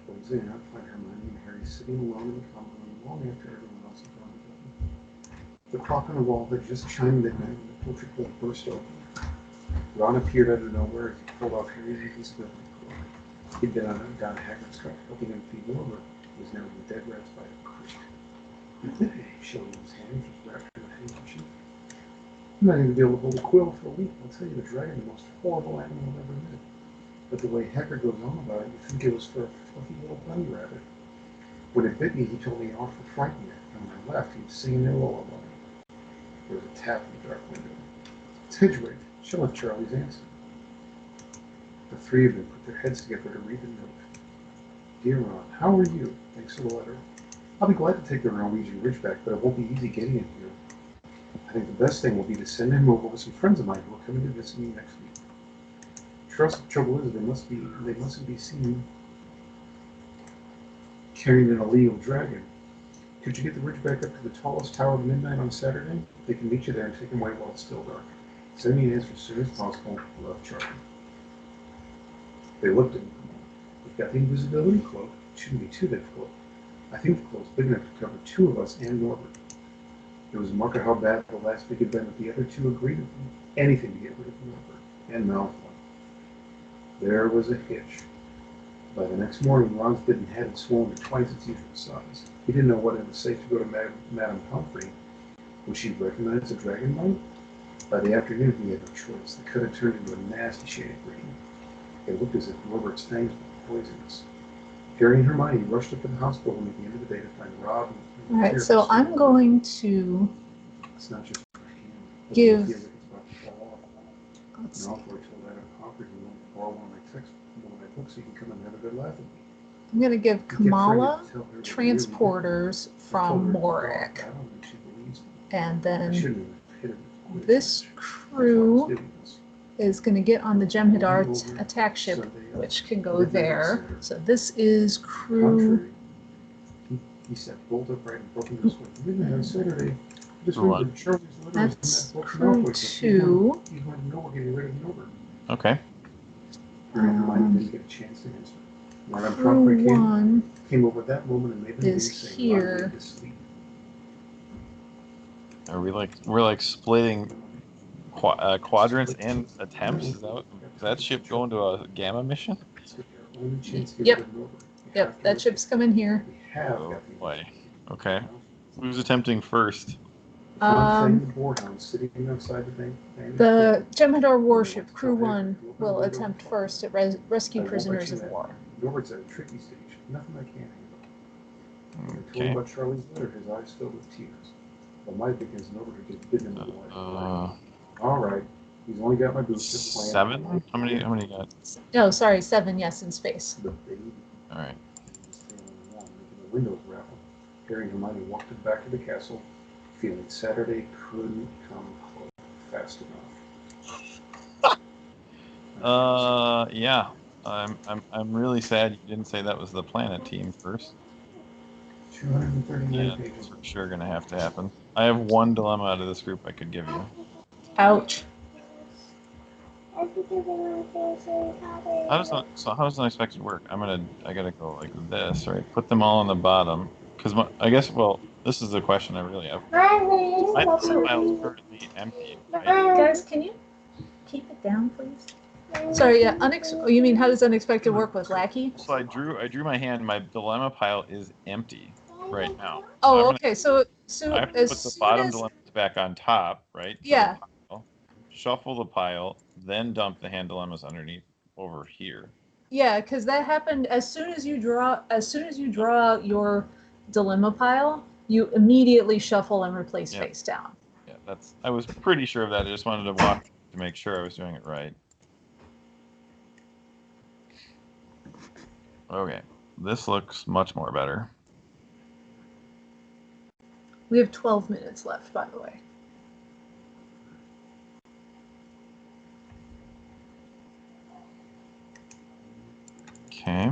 Towards the end, I find Hermione and Harry sitting alone in the common room long after everyone else had gone to bed. The clock on the wall had just chimed midnight when the poetry club burst open. Ron appeared out of nowhere as he pulled off Harry's invisibility cloak. He'd been down Hagrid's truck, helping him feed Wilbur, who was now in the dead rat's bite of a creek. Showing his hand, was wrapped in a handkerchief. I'm not even be able to hold a quill for a week. I'll tell you, the dragon, the most horrible animal I've ever met. But the way Hagrid goes on about it, you think it was for a fluffy little bunny rabbit. When it bit me, he told me off for frightening it, and when I left, he was singing a lullaby. There was a tap in the dark window. It's Hedwig. She'll have Charlie's answer. The three of them put their heads together to read the note. Dear Ron, how are you? Thanks for the letter. I'll be glad to take the Norwegian Ridgeback, but it won't be easy getting him here. I think the best thing will be to send him over with some friends of mine who are coming to visit me next week. Trouble is, they mustn't be seen carrying an illegal dragon. Could you get the Ridgeback up to the tallest tower of midnight on Saturday? They can meet you there and take him away while it's still dark. Send me an answer as soon as possible. Love, Charlie. They looked at me. We've got the invisibility cloak. It shouldn't be too difficult. I think the cloak's big enough to cover 2 of us and Norbert. It was a mark of how bad the last big event with the other 2 agreed with me. Anything to get rid of Norbert and Malfoy. There was a hitch. By the next morning, Ron's bitten head had swollen to twice its usual size. He didn't know whether it was safe to go to Madame Pomfrey. Would she recognize the dragon bite? By the afternoon, he had no choice. The cut had turned into a nasty shade of green. It looked as if Norbert's fangs were poisonous. Harry and Hermione rushed up to the hospital at the end of the day to find Rob. All right, so I'm going to It's not just for him. give. It feels like it's about to fall off. Malfoy told Adam Hopper he wanted to borrow one of my books so he can come and have a good laugh at me. I'm going to give Kamala transporters from Morik. And then this crew is going to get on the Jem'Hadar attack ship, which can go there. So this is crew. He said, bolt upright and broken this way. Midnight on Saturday. That's crew 2. He's going to know we're getting rid of Norbert. Okay. Hermione didn't get a chance to answer. Crew 1 came over that moment and made them is here. Are we're like splitting quadrants and attempts? Is that ship going to a gamma mission? Yep. Yep, that ship's coming here. Oh boy. Okay. Who's attempting first? The Jem'Hadar warship, Crew 1, will attempt first to rescue prisoners of war. Norbert's at a tricky stage. Nothing I can't handle. I told him about Charlie's letter, his eyes filled with tears. Well, my because Norbert had just bitten him in the leg. All right. He's only got my booster plan. 7? How many you got? No, sorry, 7, yes, in space. The baby. All right. Making the windows rattle. Harry and Hermione walked back to the castle, feeling Saturday couldn't come fast enough. Yeah. I'm really sad you didn't say that was the planet team first. 239 pages. It's for sure gonna have to happen. I have one dilemma out of this group I could give you. Ouch. How does unexpected work? I gotta go like this, right? Put them all on the bottom, because I guess, well, this is the question I really have. My file is currently empty, right? Guys, can you keep it down, please? Sorry, yeah. You mean how does unexpected work with Lackey? So I drew my hand. My dilemma pile is empty right now. Oh, okay. So I have to as put the soon bottom as dilemmas back on top, right? To yeah, the pile, shuffle the pile, then dump the hand dilemmas underneath over here. yeah, because that happened as soon as you draw out your dilemma pile, you immediately shuffle and replace Yeah. face down. Yeah, I was pretty sure of that. I just wanted to walk to make sure I was doing it right. Okay, this looks much more better. We have 12 minutes left, by the way. Okay.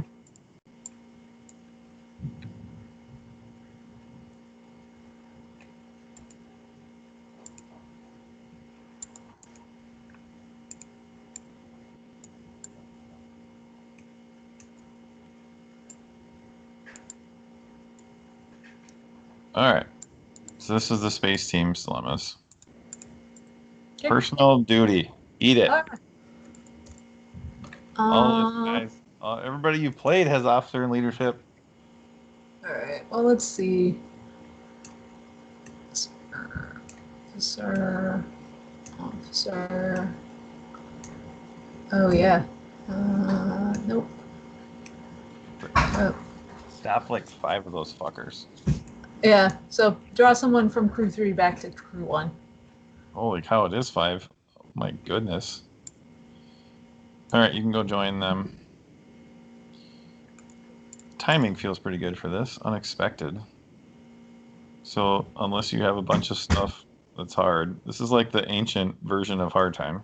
All right. So this is the space team's dilemmas. Okay. Personal duty. Eat it. All All those guys, everybody you played has officer and leadership. right. Well, let's see. Officer. Oh yeah. Nope. Oh. Stop like 5 of those fuckers. Yeah. So draw someone from crew 3 back to crew 1. Holy cow! It is 5. Oh, my goodness. All right, you can go join them. Timing feels pretty good for this. Unexpected. So unless you have a bunch of stuff that's hard, this is like the ancient version of hard time.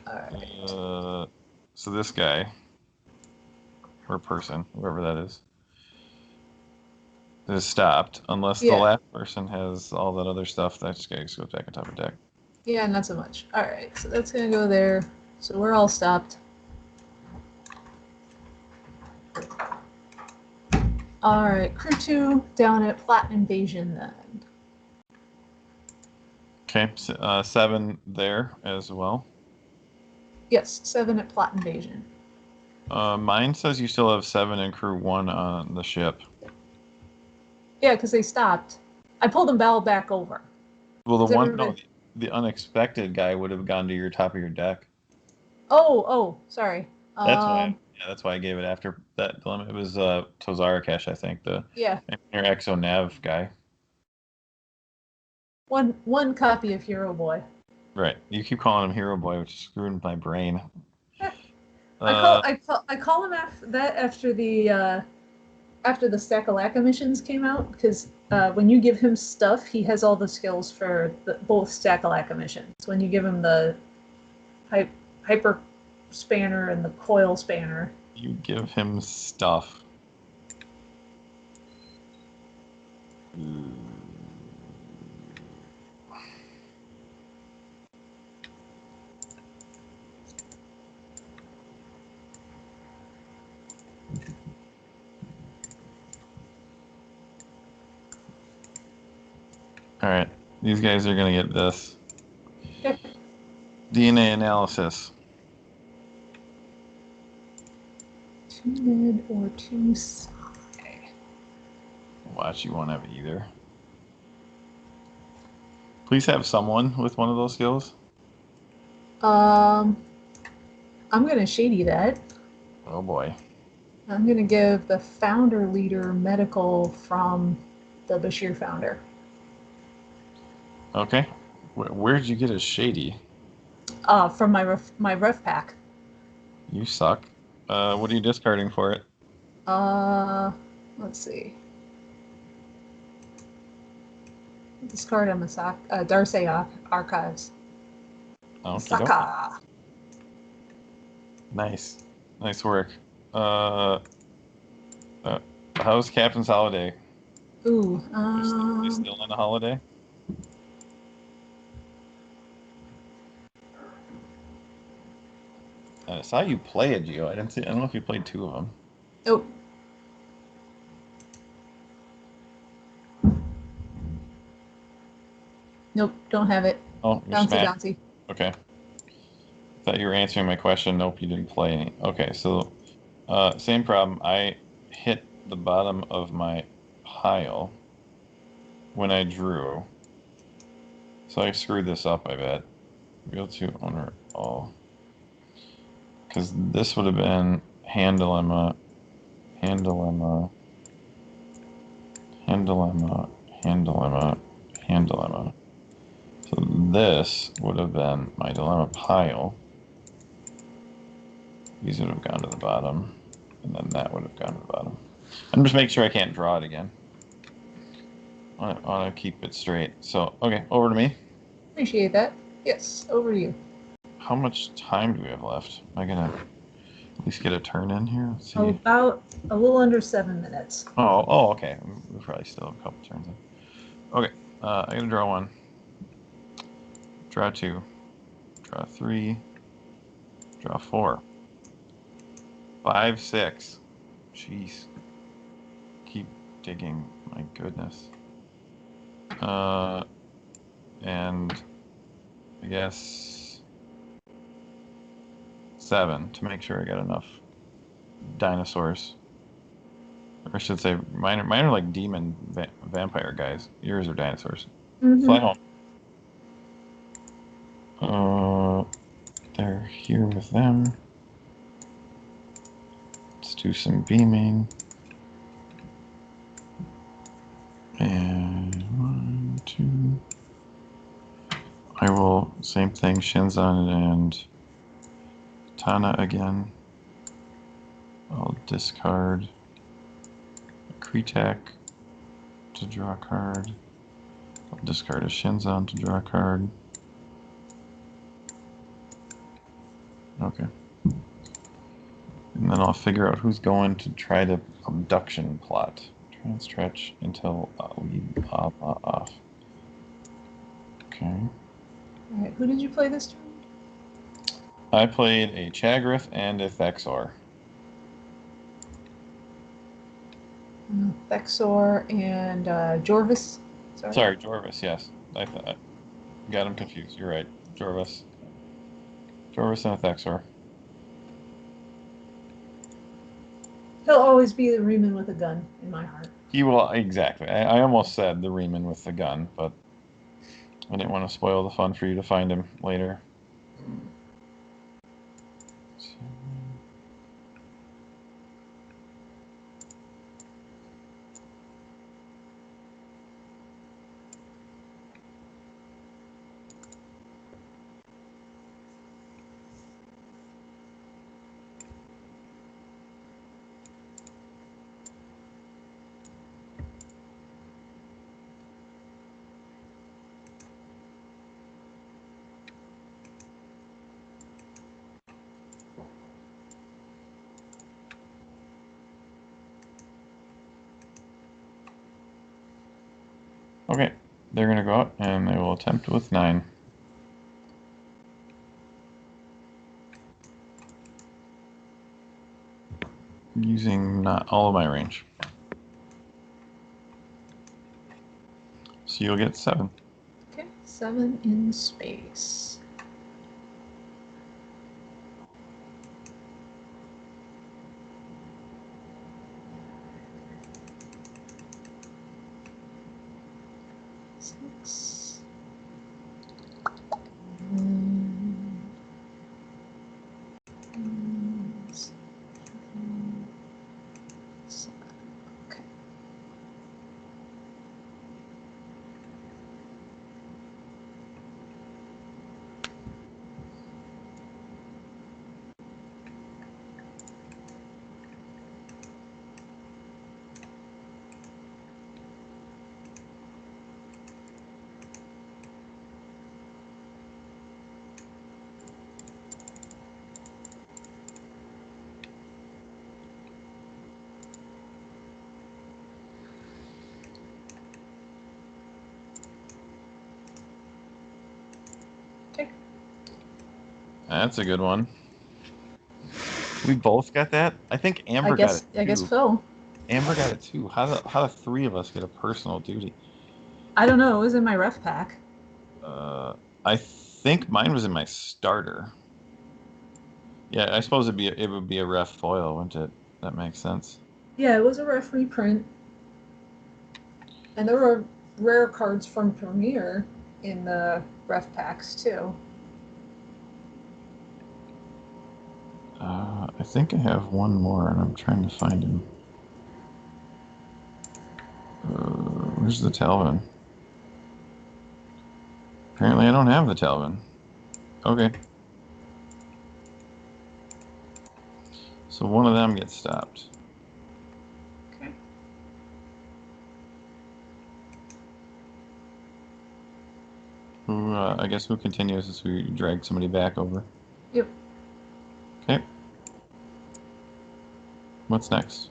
All right. So this guy, or person, whoever that is stopped. Unless the last person has all that other stuff, that just goes back on top of deck. Yeah, not so much. All right, so that's gonna go there. So we're all stopped. All right, crew 2 down at Plot Invasion then. Okay, 7 there as well. Yes, 7 at Plot Invasion. Mine says you still have 7 in crew 1 on the ship. Yeah, because they stopped. I pulled them all back over. Well, the unexpected guy would have gone to your top of your deck. Oh, sorry. That's why I gave it after that dilemma. It was Tozarakesh, I think, the Exo Nav guy. One copy of Hero Boy. Right. You keep calling him Hero Boy, which is screwing my brain. I call him after the Stakalaka missions came out, because when you give him stuff, he has all the skills for both Stakalaka missions. When you give him the hyper spanner and the coil spanner. You give him stuff. All right, these guys are gonna get this. Okay. DNA analysis. 2 mid or 2 psi. Watch, you won't have either. Please have someone with one of those skills. I'm gonna shady that. Oh boy. I'm gonna give the founder leader medical from the Bashir founder. Okay. Where did you get a shady? From my ref pack. You suck. What are you discarding for it? Let's see. Discard a Darcy Archives. Saka. Nice work. How's Captain's Holiday? Ooh. You still on a holiday? I saw you play a Geo. I didn't see. I don't know if you played two of them. Oh. Nope, don't have it. Oh, you're Bouncy, smack. bouncy. Okay. Thought you were answering my question. Nope, you didn't play any. Okay, so same problem. I hit the bottom of my pile when I drew. So I screwed this up, I bet. Go to owner all. Because this would have been hand dilemma, hand dilemma, hand dilemma, hand dilemma, hand dilemma. So this would have been my dilemma pile. These would have gone to the bottom, and then that would have gone to the bottom. I'm just making sure I can't draw it again. I want to keep it straight. So, okay, over to me. Appreciate that. Yes, over to you. How much time do we have left? Am I going to at least get a turn in here? Let's see. Oh, about a little under 7 minutes. Oh, okay. We probably still have a couple turns in. Okay, I got to draw one. Draw two. Draw three. Draw four. 5, 6. Jeez. Keep digging. My goodness. And I guess 7 to make sure I got enough dinosaurs. Or I should say, mine are like demon vampire guys. Yours are dinosaurs. Fly home. They're here with them. Let's do some beaming. And 1, 2. I will, same thing, Shinzan and Tana again. I'll discard a Kretek to draw a card. I'll discard a Shinzan to draw a card. Okay. And then I'll figure out who's going to try to abduction plot. Try and stretch until we pop off. Okay. All right, who did you play this turn? I played a Chagrith and a Thexor. Thexor and Jorvis. Sorry, Jorvis, yes. I got him confused. You're right. Jorvis. Jorvis and a Thexor. He'll always be the Reman with a gun in my heart. He will, exactly. I almost said the Reman with the gun, but I didn't want to spoil the fun for you to find him later. Okay, they're going to go out and they will attempt with 9. Using not all of my range. So you'll get 7. Okay, 7 in space. That's a good one. We both got that. I think Amber got it I guess too. so. Amber got it too. How do three of us get a personal duty? I don't know. It was in my ref pack. I think mine was in my starter. Yeah, I suppose it would be a ref foil, wouldn't it? That makes sense. Yeah, it was a ref reprint. And there were rare cards from Premier in the ref packs too. I think I have one more, and I'm trying to find him. Where's the Talvin? Apparently, I don't have the Talvin. Okay. So one of them gets stopped. Okay. I guess who continues as we drag somebody back over? Yep. Okay. What's next?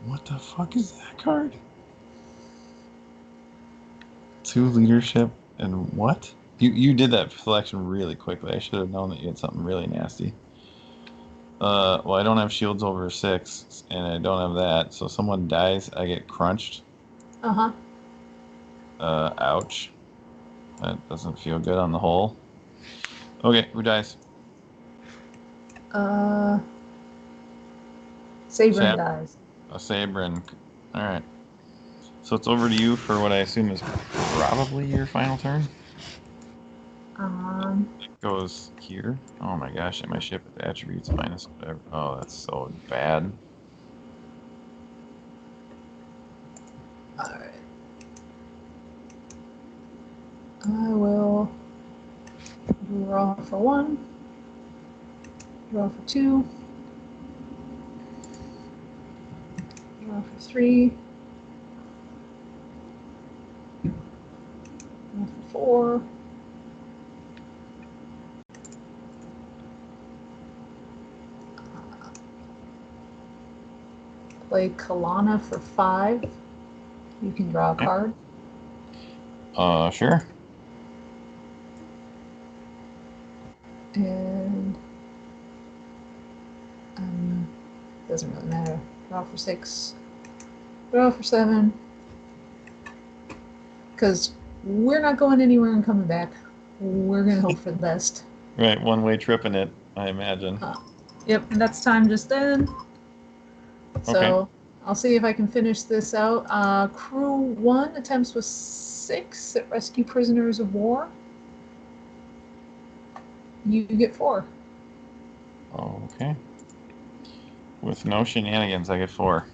What the fuck is that card? 2 leadership and what? You did that selection really quickly. I should have known that you had something really nasty. Well, I don't have shields over 6, and I don't have that. So someone dies, I get crunched. Uh-huh. Ouch. That doesn't feel good on the whole. Okay, who dies? Sabrin dies. Sabrin. Alright. So it's over to you for what I assume is probably your final turn? It goes here. Oh my gosh, and my ship with attributes minus whatever. Oh, that's so bad. Alright. I will draw for 1. Draw for 2. Draw for 3. Draw for 4. Play Kalana for 5. You can draw a card. Sure. And doesn't really matter. Draw for 6. Draw for 7. Because we're not going anywhere and coming back. We're gonna hope for the best. Right, one-way trip in it, I imagine. Yep, and that's time just then. So Okay. I'll see if I can finish this out. Crew 1 attempts with 6 at rescue prisoners of war. You get 4. Okay. With no shenanigans, I get 4.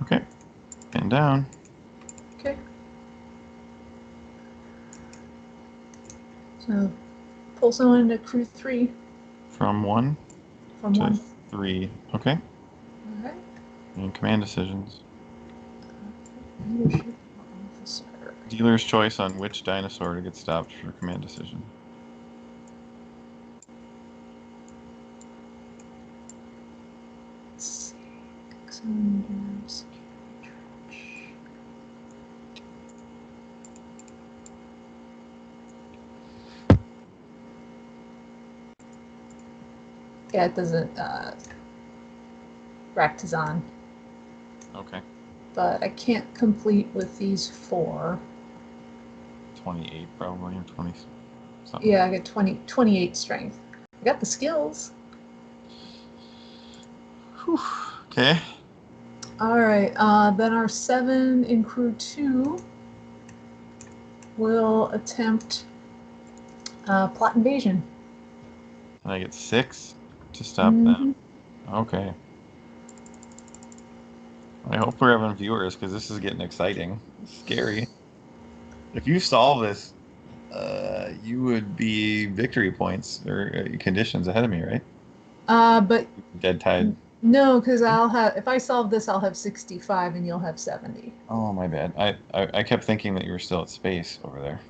Okay. Pin down. Okay. So pull someone into crew 3. From 1 From to 1. 3. Okay. Alright. And command decisions. Leadership officer. Dealer's choice on which dinosaur to get stopped for command decision. Let's see. Alexander, security trench. Yeah, it doesn't. Ractazon. Okay. But I can't complete with these 4. 28 probably, or 20 something. Yeah, I get 28 strength. I got the skills. Whew. Okay. Alright, then our 7 in crew 2 will attempt plot invasion. And I get 6 to stop them. Okay. I hope we're having viewers because this is getting exciting. It's scary. If you solve this, you would be victory points or conditions ahead of me, right? But Dead tied. no, because I'll have if I solve this, I'll have 65 and you'll have 70. Oh, my bad. I kept thinking that you were still at space over there.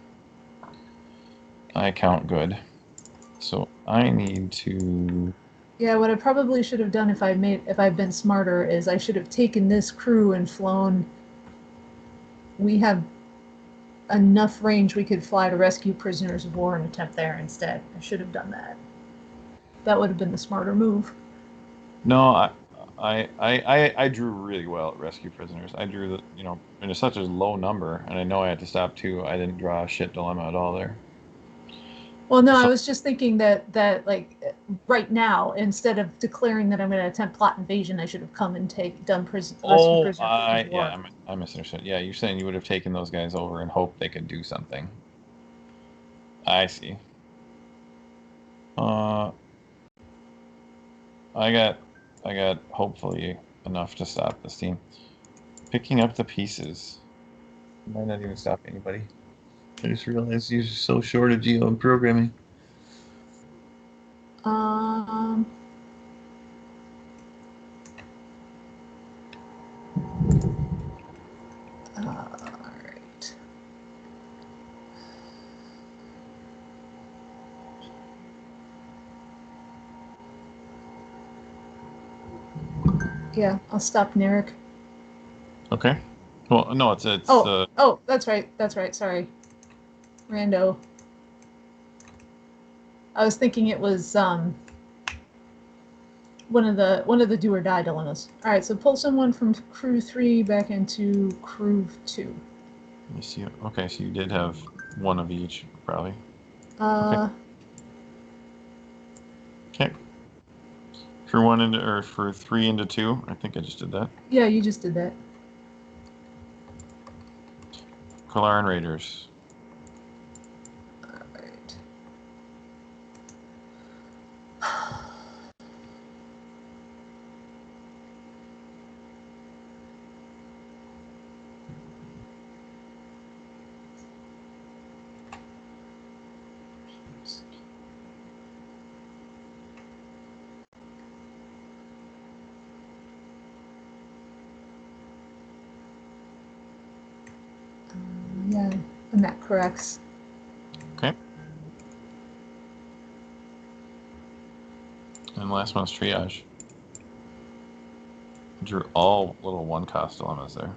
I count good. So I need to... Yeah, what I probably should have done if I'd been smarter is I should have taken this crew and flown. We have enough range we could fly to rescue prisoners of war and attempt there instead. I should have done that. That would have been the smarter move. No, I drew really well at rescue prisoners. I drew in such a low number, and I know I had to stop too. I didn't draw a shit dilemma at all there. Well, no, I So, was just thinking that like right now, instead of declaring that I'm going to attempt plot invasion, I should have come and done rescue prisoners of war. yeah, I misunderstood. Yeah, you're saying you would have taken those guys over and hoped they could do something. I see. I got hopefully enough to stop this team. Picking up the pieces. Might not even stop anybody. I just realized you're so short of geo and programming. Alright. Yeah, I'll stop Narek. Okay. Well, no, it's oh, that's right. Sorry, Rando. I was thinking it was one of the do or die dilemmas. All right, so pull someone from crew 3 back into crew 2. Let me see. Okay, so you did have one of each, probably. Okay. For 1 into or for 3 into 2, I think I just did that. Yeah, you just did that. Kalaran Raiders. All right. Yeah, and that corrects. Okay. And the last one's triage. Drew all little 1-cost dilemmas there.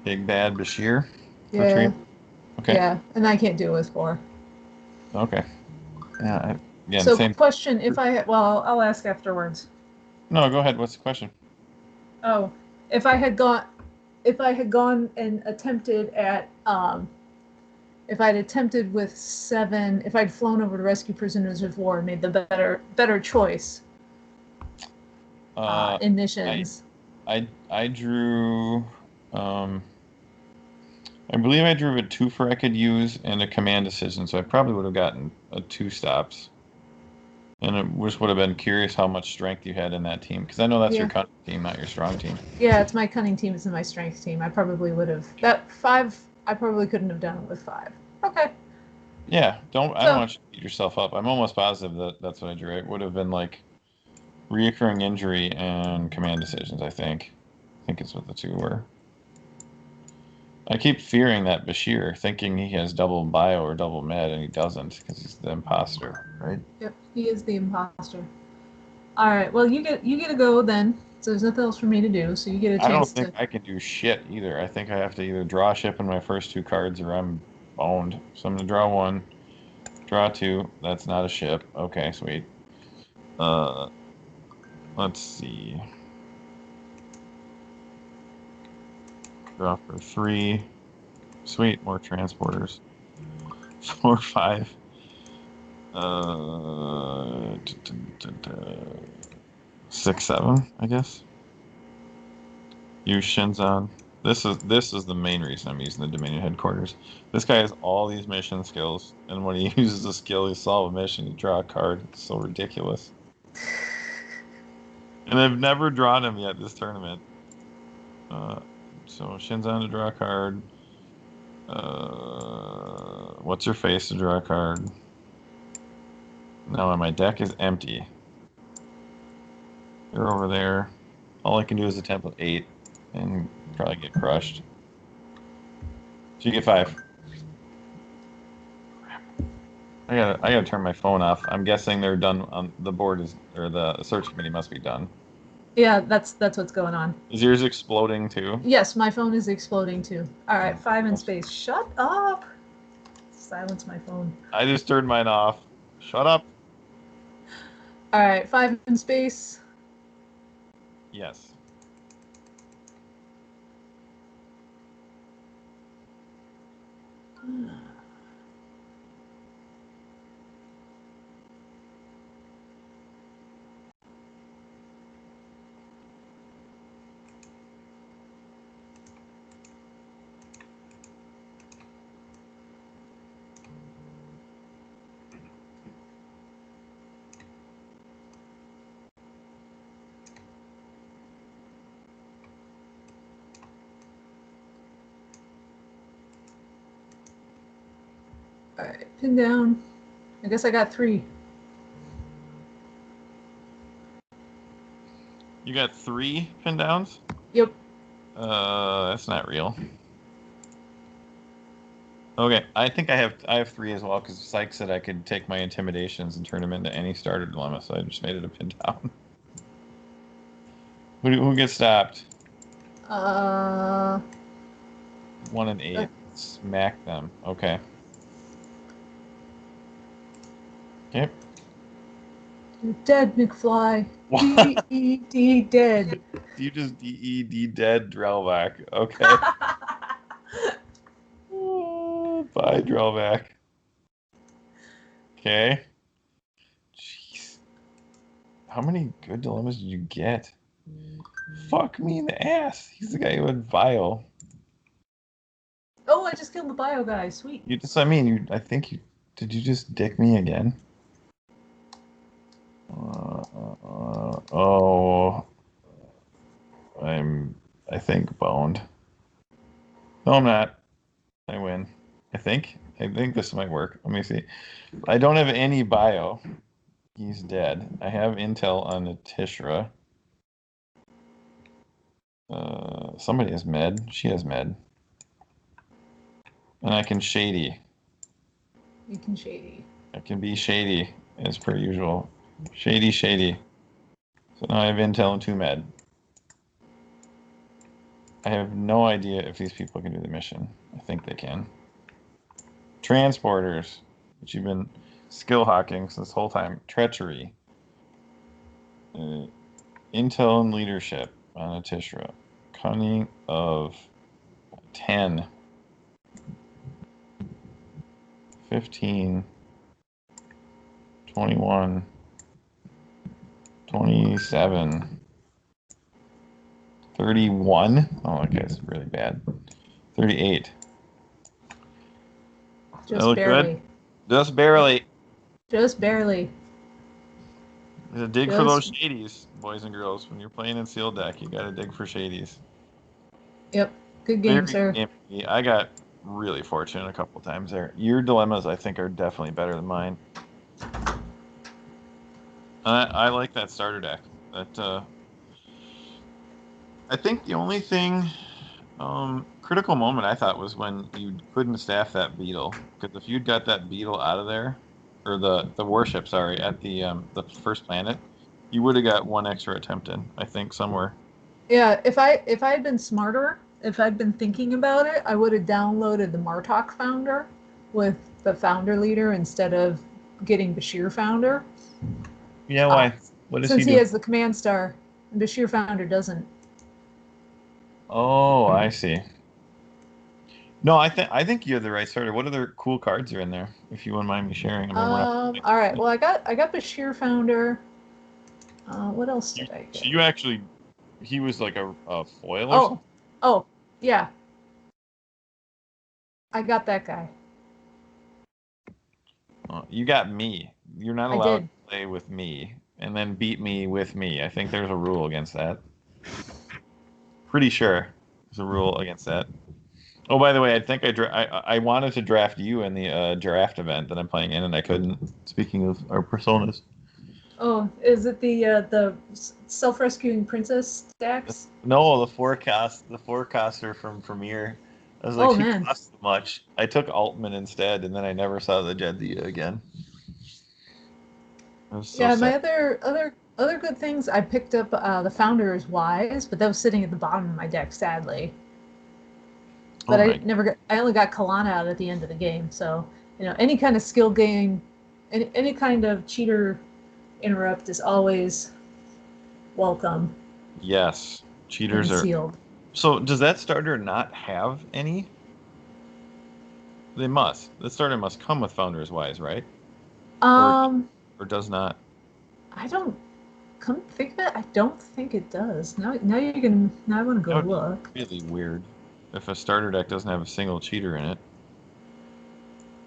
Big Bad Bashir. Yeah. Okay. Yeah, and I can't do it with 4. Okay. Yeah. Again, so same. Question: If I well, I'll ask afterwards. No, go ahead. What's the question? Oh, if I had gone and attempted at if I'd attempted with 7, if I'd flown over to rescue prisoners of war and made the better choice in missions. I drew. I believe I drew a 2 I could use and a command decision, so I probably would have gotten 2 stops. And it just would have been curious how much strength you had in that team, because I know that's your cunning team, not your strong team. Yeah, it's my cunning team, it's my strength team. I probably would have that 5. I probably couldn't have done it with 5. Okay. Yeah, I don't want you to beat yourself up. I'm almost positive that's what I drew. It would have been like reoccurring injury and command decisions. I think it's what the 2 were. I keep fearing that Bashir, thinking he has double bio or double med, and he doesn't because he's the imposter, right? Yep, he is the imposter. All right, well, you get to go then. So there's nothing else for me to do. So you get a chance. I don't think I can do shit either. I think I have to either draw a ship in my first 2 cards or I'm boned. So I'm gonna draw 1, draw 2. That's not a ship. Okay, sweet. Let's see. Draw for 3. Sweet, more transporters. 4, 5. 6, 7, I guess. Use Shinzon. This is the main reason I'm using the Dominion headquarters. This guy has all these mission skills, and when he uses a skill, he solve a mission, you draw a card. It's so ridiculous. And I've never drawn him yet this tournament. So Shinzan to draw a card. What's your face to draw a card? No, my deck is empty. You're over there. All I can do is attempt with 8 and probably get crushed. So you get 5. I gotta turn my phone off. I'm guessing they're done on the board or the search committee must be done. Yeah, that's what's going on. Is yours exploding too? Yes, my phone is exploding too. All right, 5 in space. Shut up. Silence my phone. I just turned mine off. Shut up. All right, 5 in space. Yes. All right, pin down. I guess I got 3. You got 3 pin downs? Yep. That's not real. Okay, I think I have 3 as well because Syke said I could take my intimidations and turn them into any starter dilemma, so I just made it a pin down. Who gets stopped? 1 and 8. Smack them. Okay. Okay. You're dead, McFly. What? D-E-D dead. You just D-E-D dead Drellback. Okay. Oh, bye, Drellback. Okay. Jeez. How many good dilemmas did you get? Fuck me in the ass. He's the guy who had Vile. Oh, I just killed the bio guy. Sweet. Did you just dick me again? I think boned. No, I'm not. I win. I think this might work. Let me see. I don't have any bio. He's dead. I have intel on the Tishra. Somebody has med. She has med. And I can shady. You can shady. I can be shady, as per usual. Shady. So now I have intel and 2 med. I have no idea if these people can do the mission. I think they can. Transporters, which you've been skill hawking this whole time. Treachery. Intel and leadership on Atishra. Cunning of 10. 15. 21. 27. 31. Oh, okay, it's really bad. 38. Just barely. Good? Just barely. Just barely. Dig for those shadies, boys and girls. When you're playing in sealed deck, you gotta dig for shadies. Yep. Good game, sir. I got really fortunate a couple times there. Your dilemmas, I think, are definitely better than mine. I like that starter deck. I think the only thing, critical moment I thought was when you couldn't staff that beetle. Because if you'd got that beetle out of there, or the warship, sorry, at the first planet, you would have got 1 extra attempt in, I think, somewhere. Yeah, if I had been smarter, if I'd been thinking about it, I would have downloaded the Martok founder with the founder leader instead of getting Bashir founder. Yeah, why? What does Since he he do? has the command star, and Bashir founder doesn't. Oh, I see. No, I think you have the right starter. What other cool cards are in there? If you wouldn't mind me sharing. All right. Well, I got Bashir founder. What else did I get? So you actually, he was like a foil or something? Oh, Yeah, I got that guy. You got me. You're not I allowed did. to play with me and then beat me with me. I think there's a rule against that. Pretty sure there's a rule against that. Oh, by the way, I think I wanted to draft you in the draft event that I'm playing in, and I couldn't. Speaking of our personas. Oh, is it the self-rescuing princess stacks? No, the forecaster from Premiere. I was like, Oh she man. costs much. I took Altman instead, and then I never saw the Jedzia again. I was so Yeah, my sad. other good things, I picked up the Founder's Wise, but that was sitting at the bottom of my deck, sadly. Oh But my! I only got Kalana out at the end of the game, so any kind of skill game, any kind of cheater interrupt is always welcome Yes, and cheaters are. sealed. So does that starter not have any? They must. The starter must come with Founder's Wise, right? Or Um, or does not. I don't come to think of it. I don't think it does. Now I want to go That would look. be really weird if a starter deck doesn't have a single cheater in it.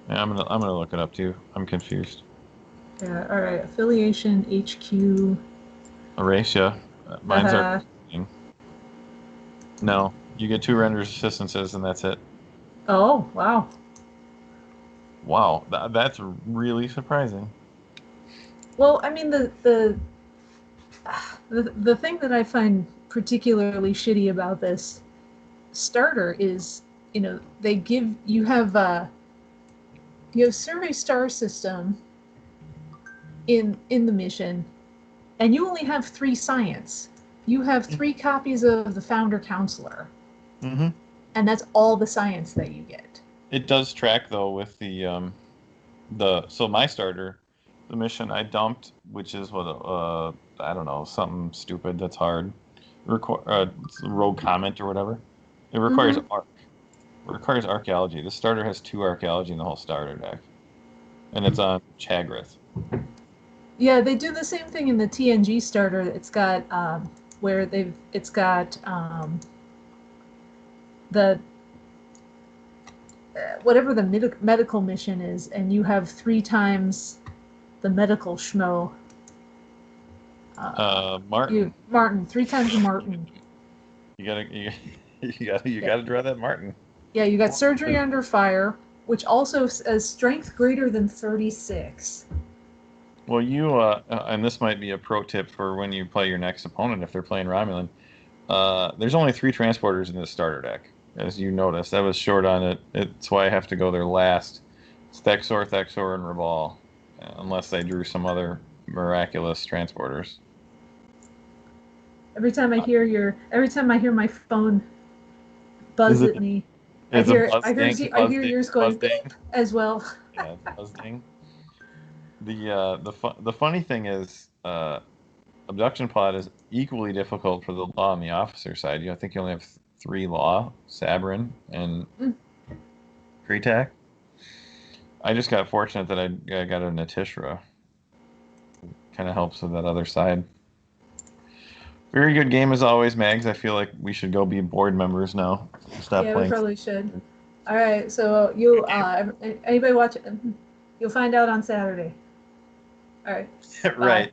Yeah, I'm gonna look it up too. I'm confused. Yeah, all right. Affiliation HQ. Erase ya. Mine's are. Haha. No, you get 2 renders assistances and that's it. Oh wow. Wow, that's really surprising. Well, I mean the thing that I find particularly shitty about this starter is, they give you have survey star system in the mission, and you only have 3 science. You have 3 copies of the founder counselor, Mm-hmm. and that's all the science that you get. It does track though with so my starter, the mission I dumped, which is what I don't know, something stupid that's hard. It's a rogue comment or whatever. It requires Mm-hmm. arc. It requires archaeology. This starter has 2 archaeology in the whole starter deck, and it's on Chagrith. Yeah, they do the same thing in the TNG starter. It's got where it's got the whatever the medical mission is, and you have 3 times the medical schmo. Martin. Martin, 3 times the Martin. You Yeah, gotta draw that Martin. yeah. You got surgery under fire, which also has strength greater than 36. Well, and this might be a pro tip for when you play your next opponent if they're playing Romulan. There's only 3 transporters in this starter deck, as you noticed. I was short on it. It's why I have to go there last. It's Thexor, and Rabal, unless they drew some other miraculous transporters. Every time I hear my phone buzz at me, It's a buzz I hear yours going ding. beep as well. Yeah, it's a buzz ding. The funny thing is, abduction pod is equally difficult for the law and the officer side. I think you only have 3 law, Sabrin and Kretak. I just got fortunate that I got a Natishra. Kind of helps with that other side. Very good game as always, Mags. I feel like we should go be board members now. Stop Yeah, playing. we probably should. All right, so you anybody watch it? You'll find out on Saturday. All right. Right.